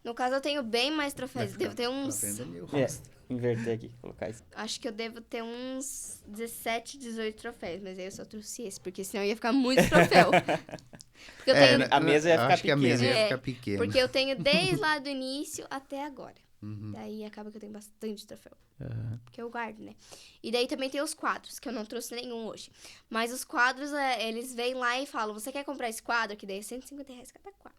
No caso, eu tenho bem mais troféus. Vai Devo ficar ter na uns... frente do meu É, rosto. inverter aqui, colocar isso. Acho que eu devo ter uns 17, 18 troféus. Mas aí eu só trouxe esse, porque senão ia ficar muito troféu. Porque eu tenho... A mesa ia ficar Acho que a mesa pequena. ia ficar pequena. Porque eu tenho desde lá do início até agora. Daí acaba que eu tenho bastante troféu. Aham. Porque eu guardo, né? E daí também tem os quadros, que eu não trouxe nenhum hoje. Mas os quadros, eles vêm lá e falam, você quer comprar esse quadro? Que daí é R$150 cada quadro.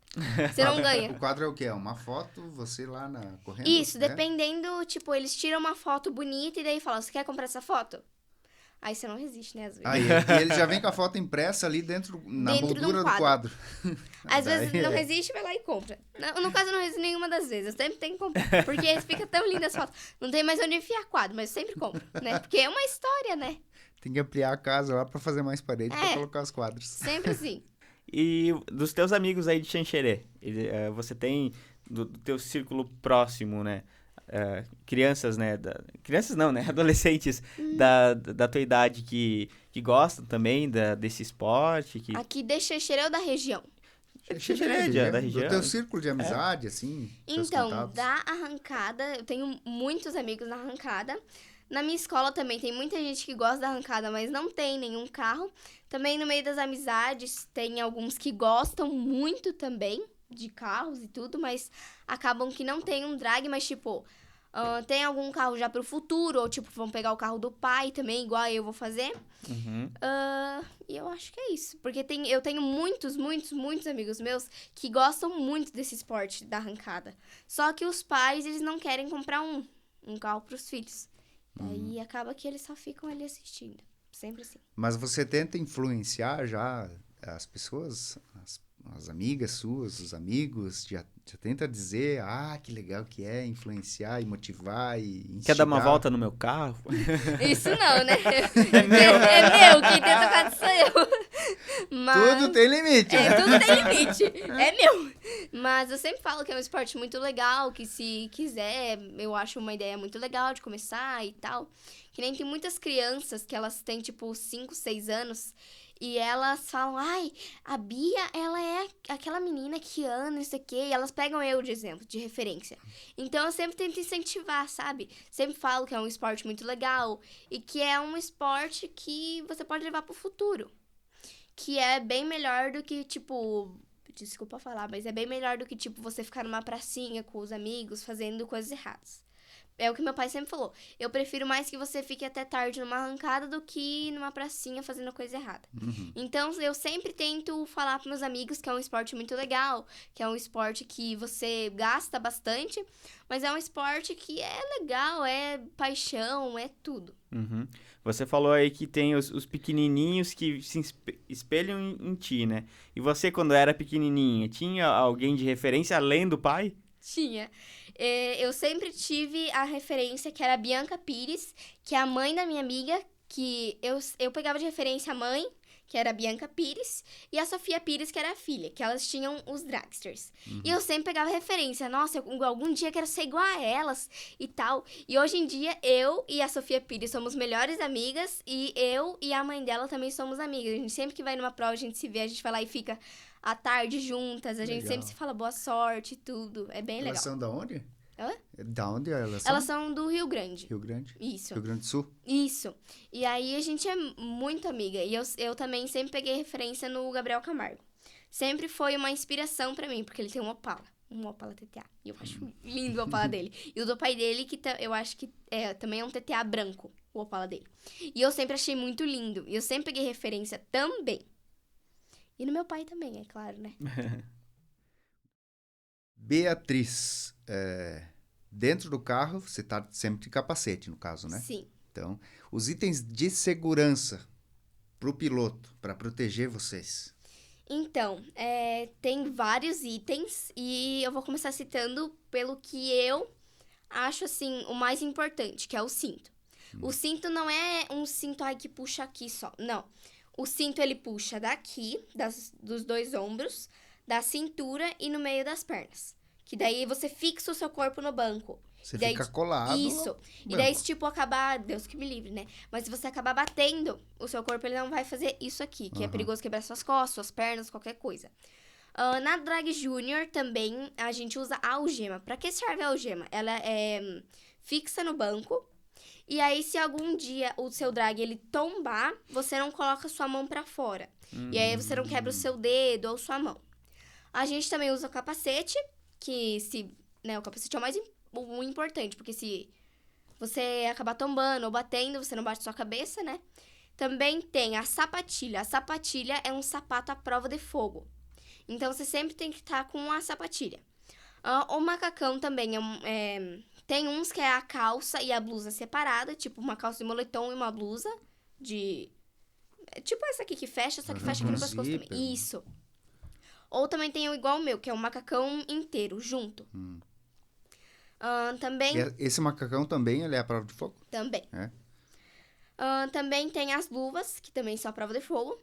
Você não O ganha. quadro é o quê? É uma foto, você lá correndo? Isso, né? dependendo, tipo, eles tiram uma foto bonita e daí falam, você quer comprar essa foto? Aí você não resiste, né, às vezes. Ah, e ele já vem com a foto impressa ali na Dentro de um moldura do quadro. Às Daí vezes não resiste, vai lá e compra. No caso, eu não resisto nenhuma das vezes. Eu sempre tenho que comprar. Porque fica tão linda as fotos. Não tem mais onde enfiar quadro, mas eu sempre compro, né? Porque é uma história, né? Tem que ampliar a casa lá pra fazer mais parede, pra colocar os quadros. Sempre assim. E dos teus amigos aí de Xanxerê, você tem do teu círculo próximo, né? Crianças, né? Crianças não, né? Adolescentes da tua idade que gostam também desse esporte. Aqui de Xanxerê ou da região? Xanxerê, da região. Do teu círculo de amizade, assim, teus Então, contatos. da arrancada, eu tenho muitos amigos na arrancada. Na minha escola também tem muita gente que gosta da arrancada, mas não tem nenhum carro. Também no meio das amizades tem alguns que gostam muito também de carros e tudo, mas acabam que não tem um drag, mas tipo, tem algum carro já pro futuro, ou tipo, vão pegar o carro do pai também, igual eu vou fazer. E eu acho que é isso, porque eu tenho muitos amigos meus que gostam muito desse esporte da arrancada. Só que os pais, eles não querem comprar um carro pros filhos. Daí acaba que eles só ficam ali assistindo. sempre assim. Mas você tenta influenciar já as pessoas, as amigas suas, os amigos, já tenta dizer, que legal que é influenciar e motivar e instigar. Quer dar uma volta no meu carro? Isso não, né? É meu, quem tem tocado sou eu. Mas... Tudo tem limite, né? Tudo tem limite. É meu. Mas eu sempre falo que é um esporte muito legal, que se quiser, eu acho uma ideia muito legal de começar e tal. Que nem tem muitas crianças que elas têm, tipo, 5, 6 anos... E elas falam, a Bia, ela é aquela menina que anda, isso aqui. E elas pegam eu de exemplo, de referência. Então, eu sempre tento incentivar, sabe? Sempre falo que é um esporte muito legal. E que é um esporte que você pode levar pro futuro. Que é bem melhor do que, tipo... Desculpa falar, mas é bem melhor do que, tipo, você ficar numa pracinha com os amigos fazendo coisas erradas. É o que meu pai sempre falou. Eu prefiro mais que você fique até tarde numa arrancada do que numa pracinha fazendo coisa errada. Uhum. Então, eu sempre tento falar para meus amigos que é um esporte muito legal, que é um esporte que você gasta bastante, mas é um esporte que é legal, é paixão, é tudo. Uhum. Você falou aí que tem os pequenininhos que se espelham em ti, né? E você, quando era pequenininha, tinha alguém de referência além do pai? Tinha. Eu sempre tive a referência que era a Bianca Pires, que é a mãe da minha amiga, que eu pegava de referência a mãe, que era a Bianca Pires, e a Sofia Pires, que era a filha, que elas tinham os dragsters. Uhum. E eu sempre pegava referência, nossa, algum dia quero ser igual a elas e tal. E hoje em dia, eu e a Sofia Pires somos melhores amigas, e eu e a mãe dela também somos amigas. A gente sempre que vai numa prova, a gente se vê, a gente vai lá e fica à tarde juntas, a gente sempre se fala boa sorte e tudo. É bem legal. Elas são da onde? Hã? Da onde elas são? Elas são do Rio Grande. Rio Grande? Isso. Rio Grande do Sul? Isso. E aí a gente é muito amiga. E eu também sempre peguei referência no Gabriel Camargo. Sempre foi uma inspiração pra mim, porque ele tem um Opala TTA. E eu acho lindo o Opala dele. E o do pai dele, que eu acho que também é um TTA branco, o Opala dele. E eu sempre achei muito lindo. E eu sempre peguei referência também. E no meu pai também, é claro, né? Beatriz, dentro do carro, você tá sempre de capacete, no caso, né? Sim. Então, os itens de segurança para o piloto, para proteger vocês. Então, tem vários itens e eu vou começar citando pelo que eu acho, assim, o mais importante, que é o cinto. O cinto não é um cinto que puxa aqui só, não. O cinto, ele puxa daqui, dos 2 ombros, da cintura e no meio das pernas. Que daí você fixa o seu corpo no banco. Você daí, fica colado. Isso. E daí, se tipo, acabar... Deus que me livre, né? Mas se você acabar batendo, o seu corpo, ele não vai fazer isso aqui. Que é perigoso quebrar suas costas, suas pernas, qualquer coisa. Na Drag Junior, também, a gente usa a algema. Pra que serve a algema? Ela é fixa no banco. E aí, se algum dia o seu drag, ele tombar, você não coloca sua mão pra fora. E aí, você não quebra o seu dedo ou sua mão. A gente também usa o capacete, que o capacete é o importante, porque se você acabar tombando ou batendo, você não bate sua cabeça, né? Também tem a sapatilha. A sapatilha é um sapato à prova de fogo. Então, você sempre tem que estar com a sapatilha. O macacão também tem uns que é a calça e a blusa separada, tipo uma calça de moletom e uma blusa de... Tipo essa aqui que fecha, só que fecha aqui no pescoço também. Isso. Ou também tem o igual o meu, que é um macacão inteiro, junto. Também... Esse macacão também, ele é a prova de fogo? Também. Também tem as luvas, que também são a prova de fogo.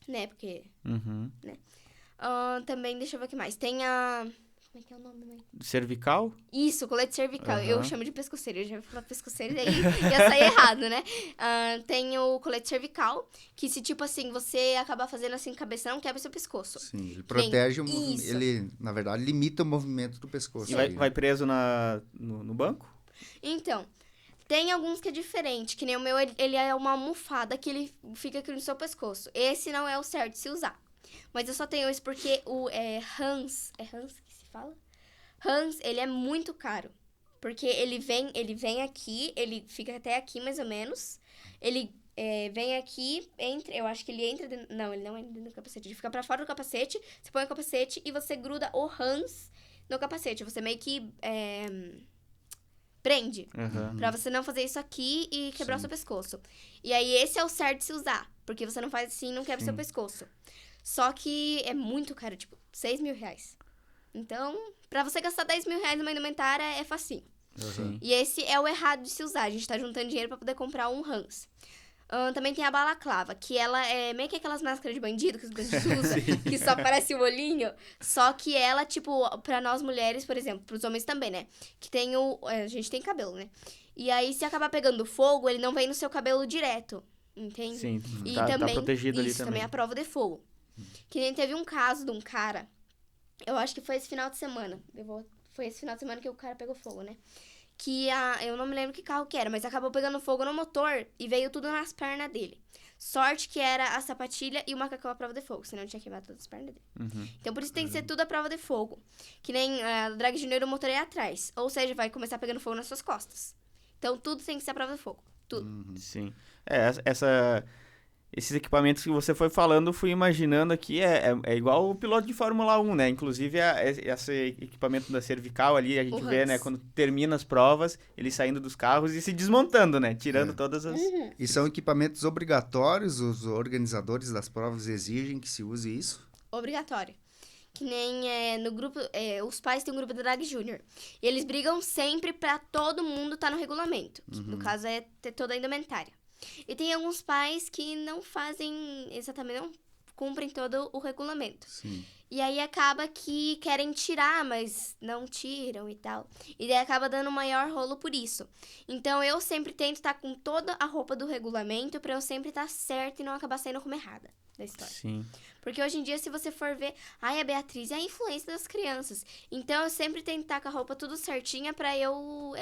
Né, porque... Né? Também, deixa eu ver o que mais. Tem a... Como é que é o nome, mãe? Cervical? Isso, colete cervical. Eu chamo de pescoceira. Eu já ia falar pescoceira e daí ia sair errado, né? Tem o colete cervical, que se, tipo assim, você acabar fazendo assim, cabeça, não quebra seu pescoço. Sim, ele protege o movimento. Ele, na verdade, limita o movimento do pescoço. E vai preso no banco? Então, tem alguns que é diferente, que nem o meu, ele é uma almofada que ele fica aqui no seu pescoço. Esse não é o certo de se usar. Mas eu só tenho esse porque o Hans... É Hans que se fala? Hans, ele é muito caro. Porque ele vem aqui, ele fica até aqui mais ou menos. Ele vem aqui, eu acho que ele entra dentro... Não, ele não entra dentro do capacete. Ele fica pra fora do capacete, você põe o capacete e você gruda o Hans no capacete. Você meio que... prende. Aham. Pra você não fazer isso aqui e quebrar o seu pescoço. E aí, esse é o certo de se usar. Porque você não faz assim e não quebra o seu pescoço. Só que é muito caro, tipo, 6 mil reais. Então, pra você gastar 10 mil reais numa indumentária, é facinho. Sim. E esse é o errado de se usar. A gente tá juntando dinheiro pra poder comprar um Hans. Também tem a balaclava, que ela é meio que aquelas máscaras de bandido que os bandidos usam, que só aparece o olhinho. Só que ela, tipo, pra nós mulheres, por exemplo, pros homens também, né? Que tem a gente tem cabelo, né? E aí, se acabar pegando fogo, ele não vem no seu cabelo direto, entende? Sim, E tá também, protegido ali isso, também. é a prova de fogo. Que nem teve um caso de um cara, eu acho que foi esse final de semana. Foi esse final de semana que o cara pegou fogo, né? Que eu não me lembro que carro que era, mas acabou pegando fogo no motor e veio tudo nas pernas dele. Sorte que era a sapatilha e o macacão à prova de fogo, senão tinha queimado todas as pernas dele. Uhum. Então, por isso tem que ser tudo à prova de fogo. Que nem a Drag Junior, o motor é atrás. Ou seja, vai começar pegando fogo nas suas costas. Então, tudo tem que ser à prova de fogo. Tudo. Sim. Esses equipamentos que você foi falando, eu fui imaginando aqui, é igual o piloto de Fórmula 1, né? Inclusive, esse equipamento da cervical ali, a gente O vê, Hans. né? Quando termina as provas, eles saindo dos carros e se desmontando, né? Tirando todas as... E são equipamentos obrigatórios, os organizadores das provas exigem que se use isso? Obrigatório. Que nem no grupo, os pais têm um grupo da Drag Junior. E eles brigam sempre pra todo mundo estar no regulamento. Que, no caso, é ter toda a indumentária. E tem alguns pais que não fazem exatamente, não cumprem todo o regulamento. Sim. E aí acaba que querem tirar, mas não tiram e tal. E daí acaba dando maior rolo por isso. Então eu sempre tento estar com toda a roupa do regulamento pra eu sempre estar certa e não acabar saindo como errada da história. Sim. Porque hoje em dia, se você for ver, a Beatriz é a influência das crianças. Então eu sempre tento estar com a roupa tudo certinha pra eu.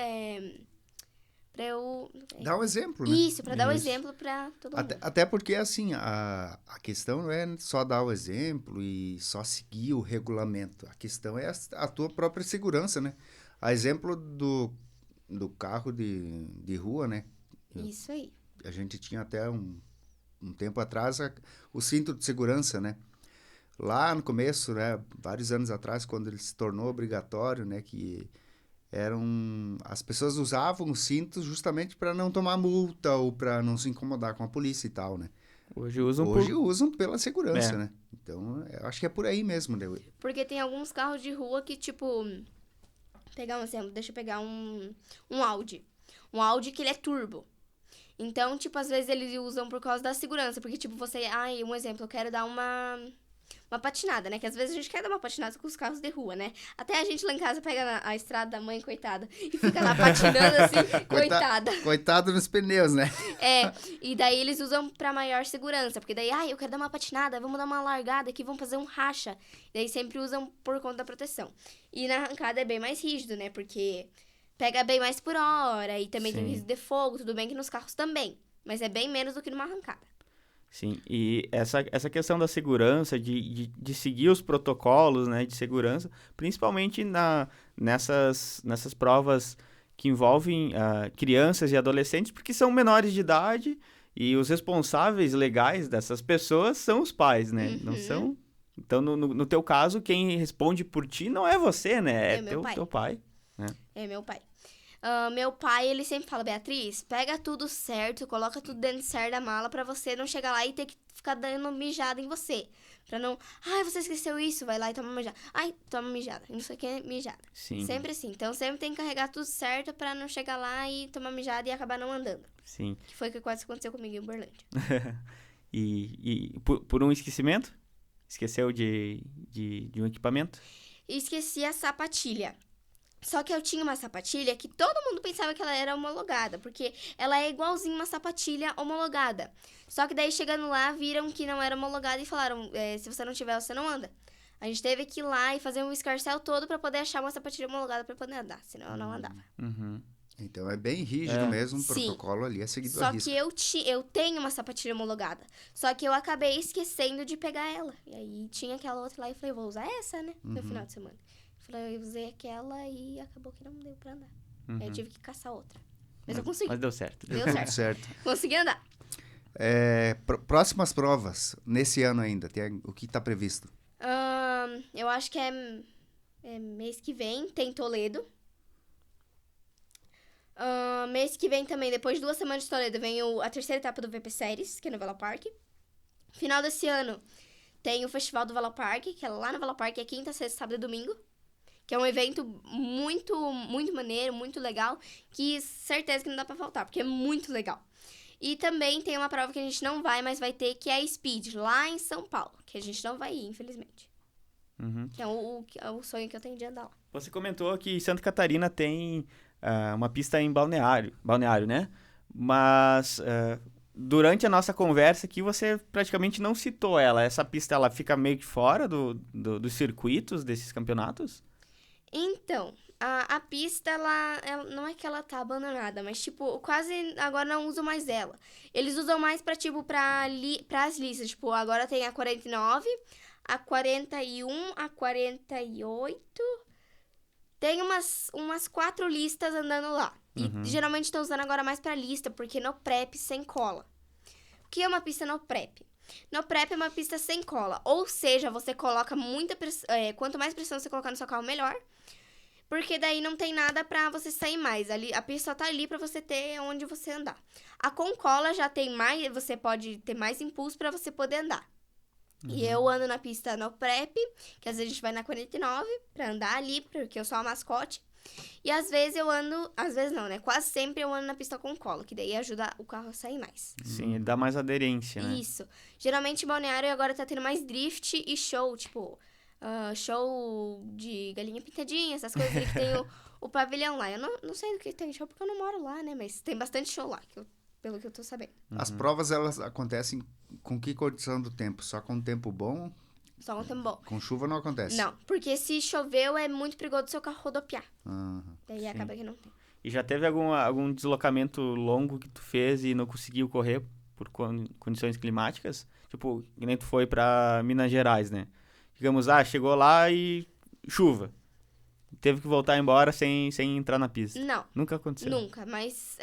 Dá um exemplo, né? Isso, pra dar o Isso. exemplo pra todo mundo. Até porque, assim, a questão não é só dar o exemplo e só seguir o regulamento. A questão é a tua própria segurança, né? A exemplo do carro de rua, né? Isso aí. A gente tinha até um tempo atrás o cinto de segurança, né? Lá no começo, né? Vários anos atrás, quando ele se tornou obrigatório, né? Que as pessoas usavam o cinto justamente para não tomar multa ou para não se incomodar com a polícia e tal, né? Hoje usam Hoje usam pela segurança, É. né? Então, eu acho que é por aí mesmo, né? Porque tem alguns carros de rua que, tipo... Pegar um exemplo, deixa eu pegar um Audi. Um Audi que ele é turbo. Então, tipo, às vezes eles usam por causa da segurança. Porque, tipo, um exemplo, eu quero dar uma patinada, né? Que às vezes a gente quer dar uma patinada com os carros de rua, né? Até a gente lá em casa pega a estrada da mãe, coitada, e fica lá patinando assim, coitada. Coitado nos pneus, né? E daí eles usam pra maior segurança. Porque daí, eu quero dar uma patinada, vamos dar uma largada aqui, vamos fazer um racha. Daí sempre usam por conta da proteção. E na arrancada é bem mais rígido, né? Porque pega bem mais por hora e também tem Sim. risco de fogo, tudo bem que nos carros também. Mas é bem menos do que numa arrancada. Sim, e essa questão da segurança, de seguir os protocolos, né, de segurança, principalmente nessas provas que envolvem crianças e adolescentes, porque são menores de idade e os responsáveis legais dessas pessoas são os pais, né? Não são... Então, no teu caso, quem responde por ti não é você, né? É meu pai. Teu pai. É meu pai. Meu pai, ele sempre fala, Beatriz, pega tudo certo, coloca tudo dentro certo da mala pra você não chegar lá e ter que ficar dando mijada em você. Pra não, você esqueceu isso, vai lá e toma uma mijada. Toma mijada, não sei o que é mijada. Sim. Sempre assim. Então, sempre tem que carregar tudo certo pra não chegar lá e tomar mijada e acabar não andando. Sim. Que foi o que quase aconteceu comigo em Uberlândia. E por um esquecimento? Esqueceu de um equipamento? E esqueci a sapatilha. Só que eu tinha uma sapatilha que todo mundo pensava que ela era homologada, porque ela é igualzinha uma sapatilha homologada. Só que daí, chegando lá, viram que não era homologada e falaram, se você não tiver, você não anda. A gente teve que ir lá e fazer um escarcéu todo pra poder achar uma sapatilha homologada pra poder andar, senão eu não andava. Uhum. Então, é bem rígido mesmo, o Sim. protocolo ali é seguido à Só risca. que eu tenho uma sapatilha homologada. Só que eu acabei esquecendo de pegar ela. E aí tinha aquela outra lá e falei, vou usar essa, né? No final de semana. Eu usei aquela e acabou que não deu pra andar. Aí eu tive que caçar outra. Mas eu consegui. Mas deu certo. Deu Tudo certo. certo. Consegui andar. Próximas provas, nesse ano ainda, o que está previsto? Eu acho que é mês que vem, tem Toledo. Mês que vem também, depois de 2 semanas de Toledo, vem a terceira etapa do VP Series, que é no Velopark. Final desse ano, tem o Festival do Velopark, que é lá no Velopark, é quinta, sexta, sábado e domingo. Que é um evento muito, muito maneiro, muito legal, que certeza que não dá pra faltar, porque é muito legal. E também tem uma prova que a gente não vai, mas vai ter, que é a Speed, lá em São Paulo. Que a gente não vai ir, infelizmente. Que é o sonho que eu tenho de andar lá. Você comentou que Santa Catarina tem uma pista em Balneário, né? Mas durante a nossa conversa aqui, você praticamente não citou ela. Essa pista, ela fica meio que fora dos circuitos desses campeonatos? Então, a pista, ela não é que ela tá abandonada, mas, tipo, quase agora não usam mais ela. Eles usam mais pra, tipo, pras listas. Tipo, agora tem a 49, a 41, a 48. Tem umas 4 listas andando lá. E geralmente estão usando agora mais pra lista, porque no prep sem cola. O que é uma pista no prep? No prep é uma pista sem cola. Ou seja, você coloca muita pressão. Quanto mais pressão você colocar no seu carro, melhor. Porque daí não tem nada pra você sair mais. Ali, a pista só tá ali pra você ter onde você andar. A com cola já tem mais. Você pode ter mais impulso pra você poder andar. E eu ando na pista no prep, que às vezes a gente vai na 49 pra andar ali, porque eu sou a mascote. E às vezes eu ando, às vezes não, né? Quase sempre eu ando na pista com cola, que daí ajuda o carro a sair mais. Sim, dá mais aderência, né? Isso. Geralmente Balneário agora tá tendo mais drift e show, tipo, show de galinha pintadinha, essas coisas ali que tem o pavilhão lá. Eu não sei do que tem show porque eu não moro lá, né? Mas tem bastante show lá, pelo que eu tô sabendo. As provas, elas acontecem com que condição do tempo? Só com tempo bom? Só um tempo bom. Com chuva não acontece? Não, porque se choveu é muito perigoso o seu carro rodopiar. Aham. Daí acaba que não tem. E já teve algum deslocamento longo que tu fez e não conseguiu correr por condições climáticas? Tipo, que nem tu foi pra Minas Gerais, né? Digamos, chegou lá e chuva. Teve que voltar embora sem entrar na pista. Não. Nunca aconteceu? Nunca, mas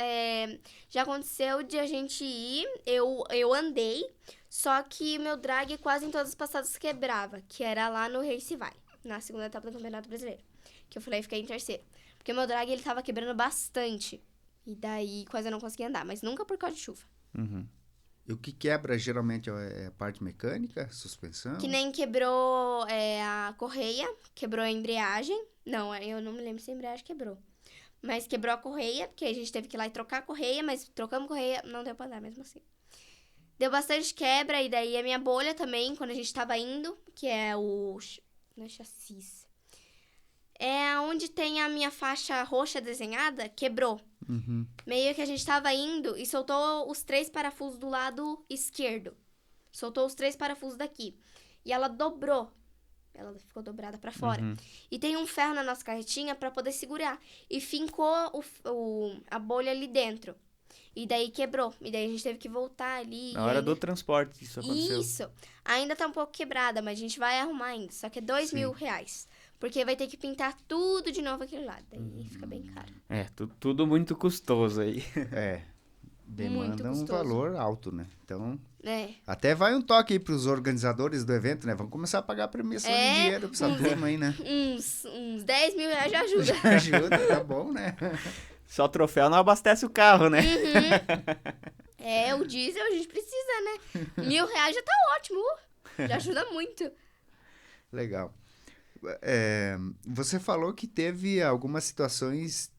já aconteceu de a gente ir, eu andei, só que meu drag quase em todas as passadas quebrava, que era lá no Race Vai, na segunda etapa do Campeonato Brasileiro, que eu falei, fiquei em terceiro. Porque meu drag, ele tava quebrando bastante, e daí quase eu não conseguia andar, mas nunca por causa de chuva. E o que quebra, geralmente, é a parte mecânica, suspensão? Que nem quebrou a correia, quebrou a embreagem, não, eu não me lembro se a embreagem quebrou. Mas quebrou a correia, porque a gente teve que ir lá e trocar a correia, mas trocamos correia, não deu pra andar mesmo assim. Deu bastante quebra, e daí a minha bolha também, quando a gente tava indo, que é não é chassis. É onde tem a minha faixa roxa desenhada, quebrou. Meio que a gente tava indo e soltou os 3 parafusos do lado esquerdo. Soltou os 3 parafusos daqui. E ela dobrou. Ela ficou dobrada pra fora. E tem um ferro na nossa carretinha pra poder segurar. E fincou a bolha ali dentro. E daí quebrou. E daí a gente teve que voltar ali. Na hora do transporte isso aconteceu. Isso. Ainda tá um pouco quebrada, mas a gente vai arrumar ainda. Só que é R$2.000. Porque vai ter que pintar tudo de novo aquele lado. Daí fica bem caro. Tudo muito custoso aí. Demanda um valor alto, né? Então, É. até vai um toque aí pros organizadores do evento, né? Vamos começar a pagar premiação de dinheiro pra essa turma aí, né? Uns R$10.000 já ajuda. Ajuda, tá bom, né? Só troféu não abastece o carro, né? O diesel a gente precisa, né? R$1.000 já tá ótimo. Já ajuda muito. Legal. Você falou que teve algumas situações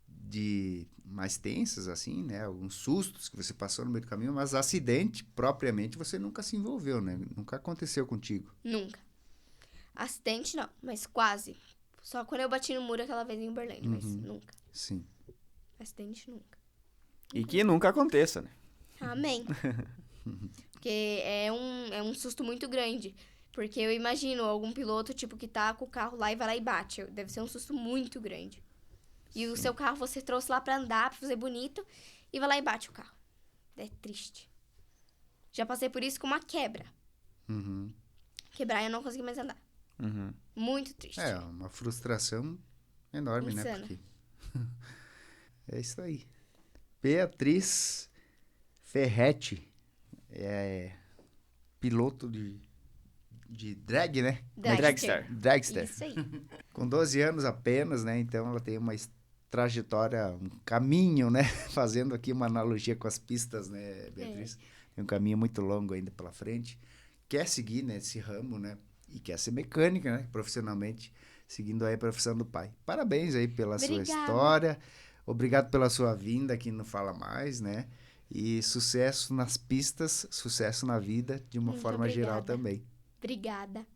mais tensas, assim, né? Alguns sustos que você passou no meio do caminho, mas acidente, propriamente, você nunca se envolveu, né? Nunca aconteceu contigo. Nunca. Acidente não, mas quase. Só quando eu bati no muro aquela vez em Uberlândia, mas nunca. Sim. Acidente nunca. E que nunca aconteça, né? Amém. Porque é um susto muito grande. Porque eu imagino algum piloto, tipo, que tá com o carro lá e vai lá e bate. Deve ser um susto muito grande. E o seu carro você trouxe lá pra andar, pra fazer bonito, e vai lá e bate o carro. É triste. Já passei por isso com uma quebra. Quebrar e eu não consegui mais andar. Muito triste. É, uma frustração enorme, né? Insana. Porque... é isso aí. Beatriz Ferretti é piloto de drag, né? Dragster. Dragster. Isso aí. Com 12 anos apenas, né? Então ela tem uma trajetória, um caminho, né? Fazendo aqui uma analogia com as pistas, né, Beatriz? Tem um caminho muito longo ainda pela frente. Quer seguir nesse ramo, né? E quer ser mecânica, né? Profissionalmente, seguindo aí a profissão do pai. Parabéns aí pela sua história. Obrigado pela sua vinda aqui no Fala Mais, né? E sucesso nas pistas, sucesso na vida, de uma forma geral também. Obrigada.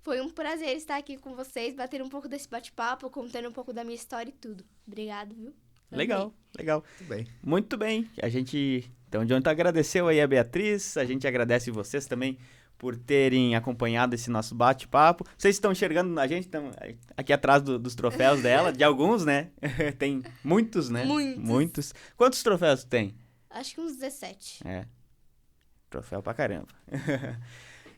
Foi um prazer estar aqui com vocês, bater um pouco desse bate-papo, contando um pouco da minha história e tudo. Obrigado, viu? Legal. Muito bem. Muito bem. A gente, então, de ontem agradeceu aí a Beatriz, a gente agradece vocês também por terem acompanhado esse nosso bate-papo. Vocês estão enxergando a gente aqui atrás dos troféus dela, de alguns, né? Tem muitos, né? Muitos. Quantos troféus tem? Acho que uns 17. Troféu pra caramba.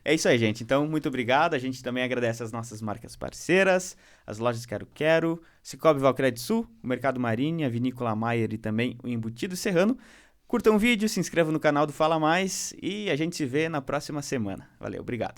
É isso aí, gente. Então, muito obrigado. A gente também agradece as nossas marcas parceiras, as lojas Quero Quero, Cicobi Valcredsul, o Mercado Marinha, a Vinícola Maier e também o Embutido Serrano. Curtam o vídeo, se inscrevam no canal do Fala Mais e a gente se vê na próxima semana. Valeu, obrigado.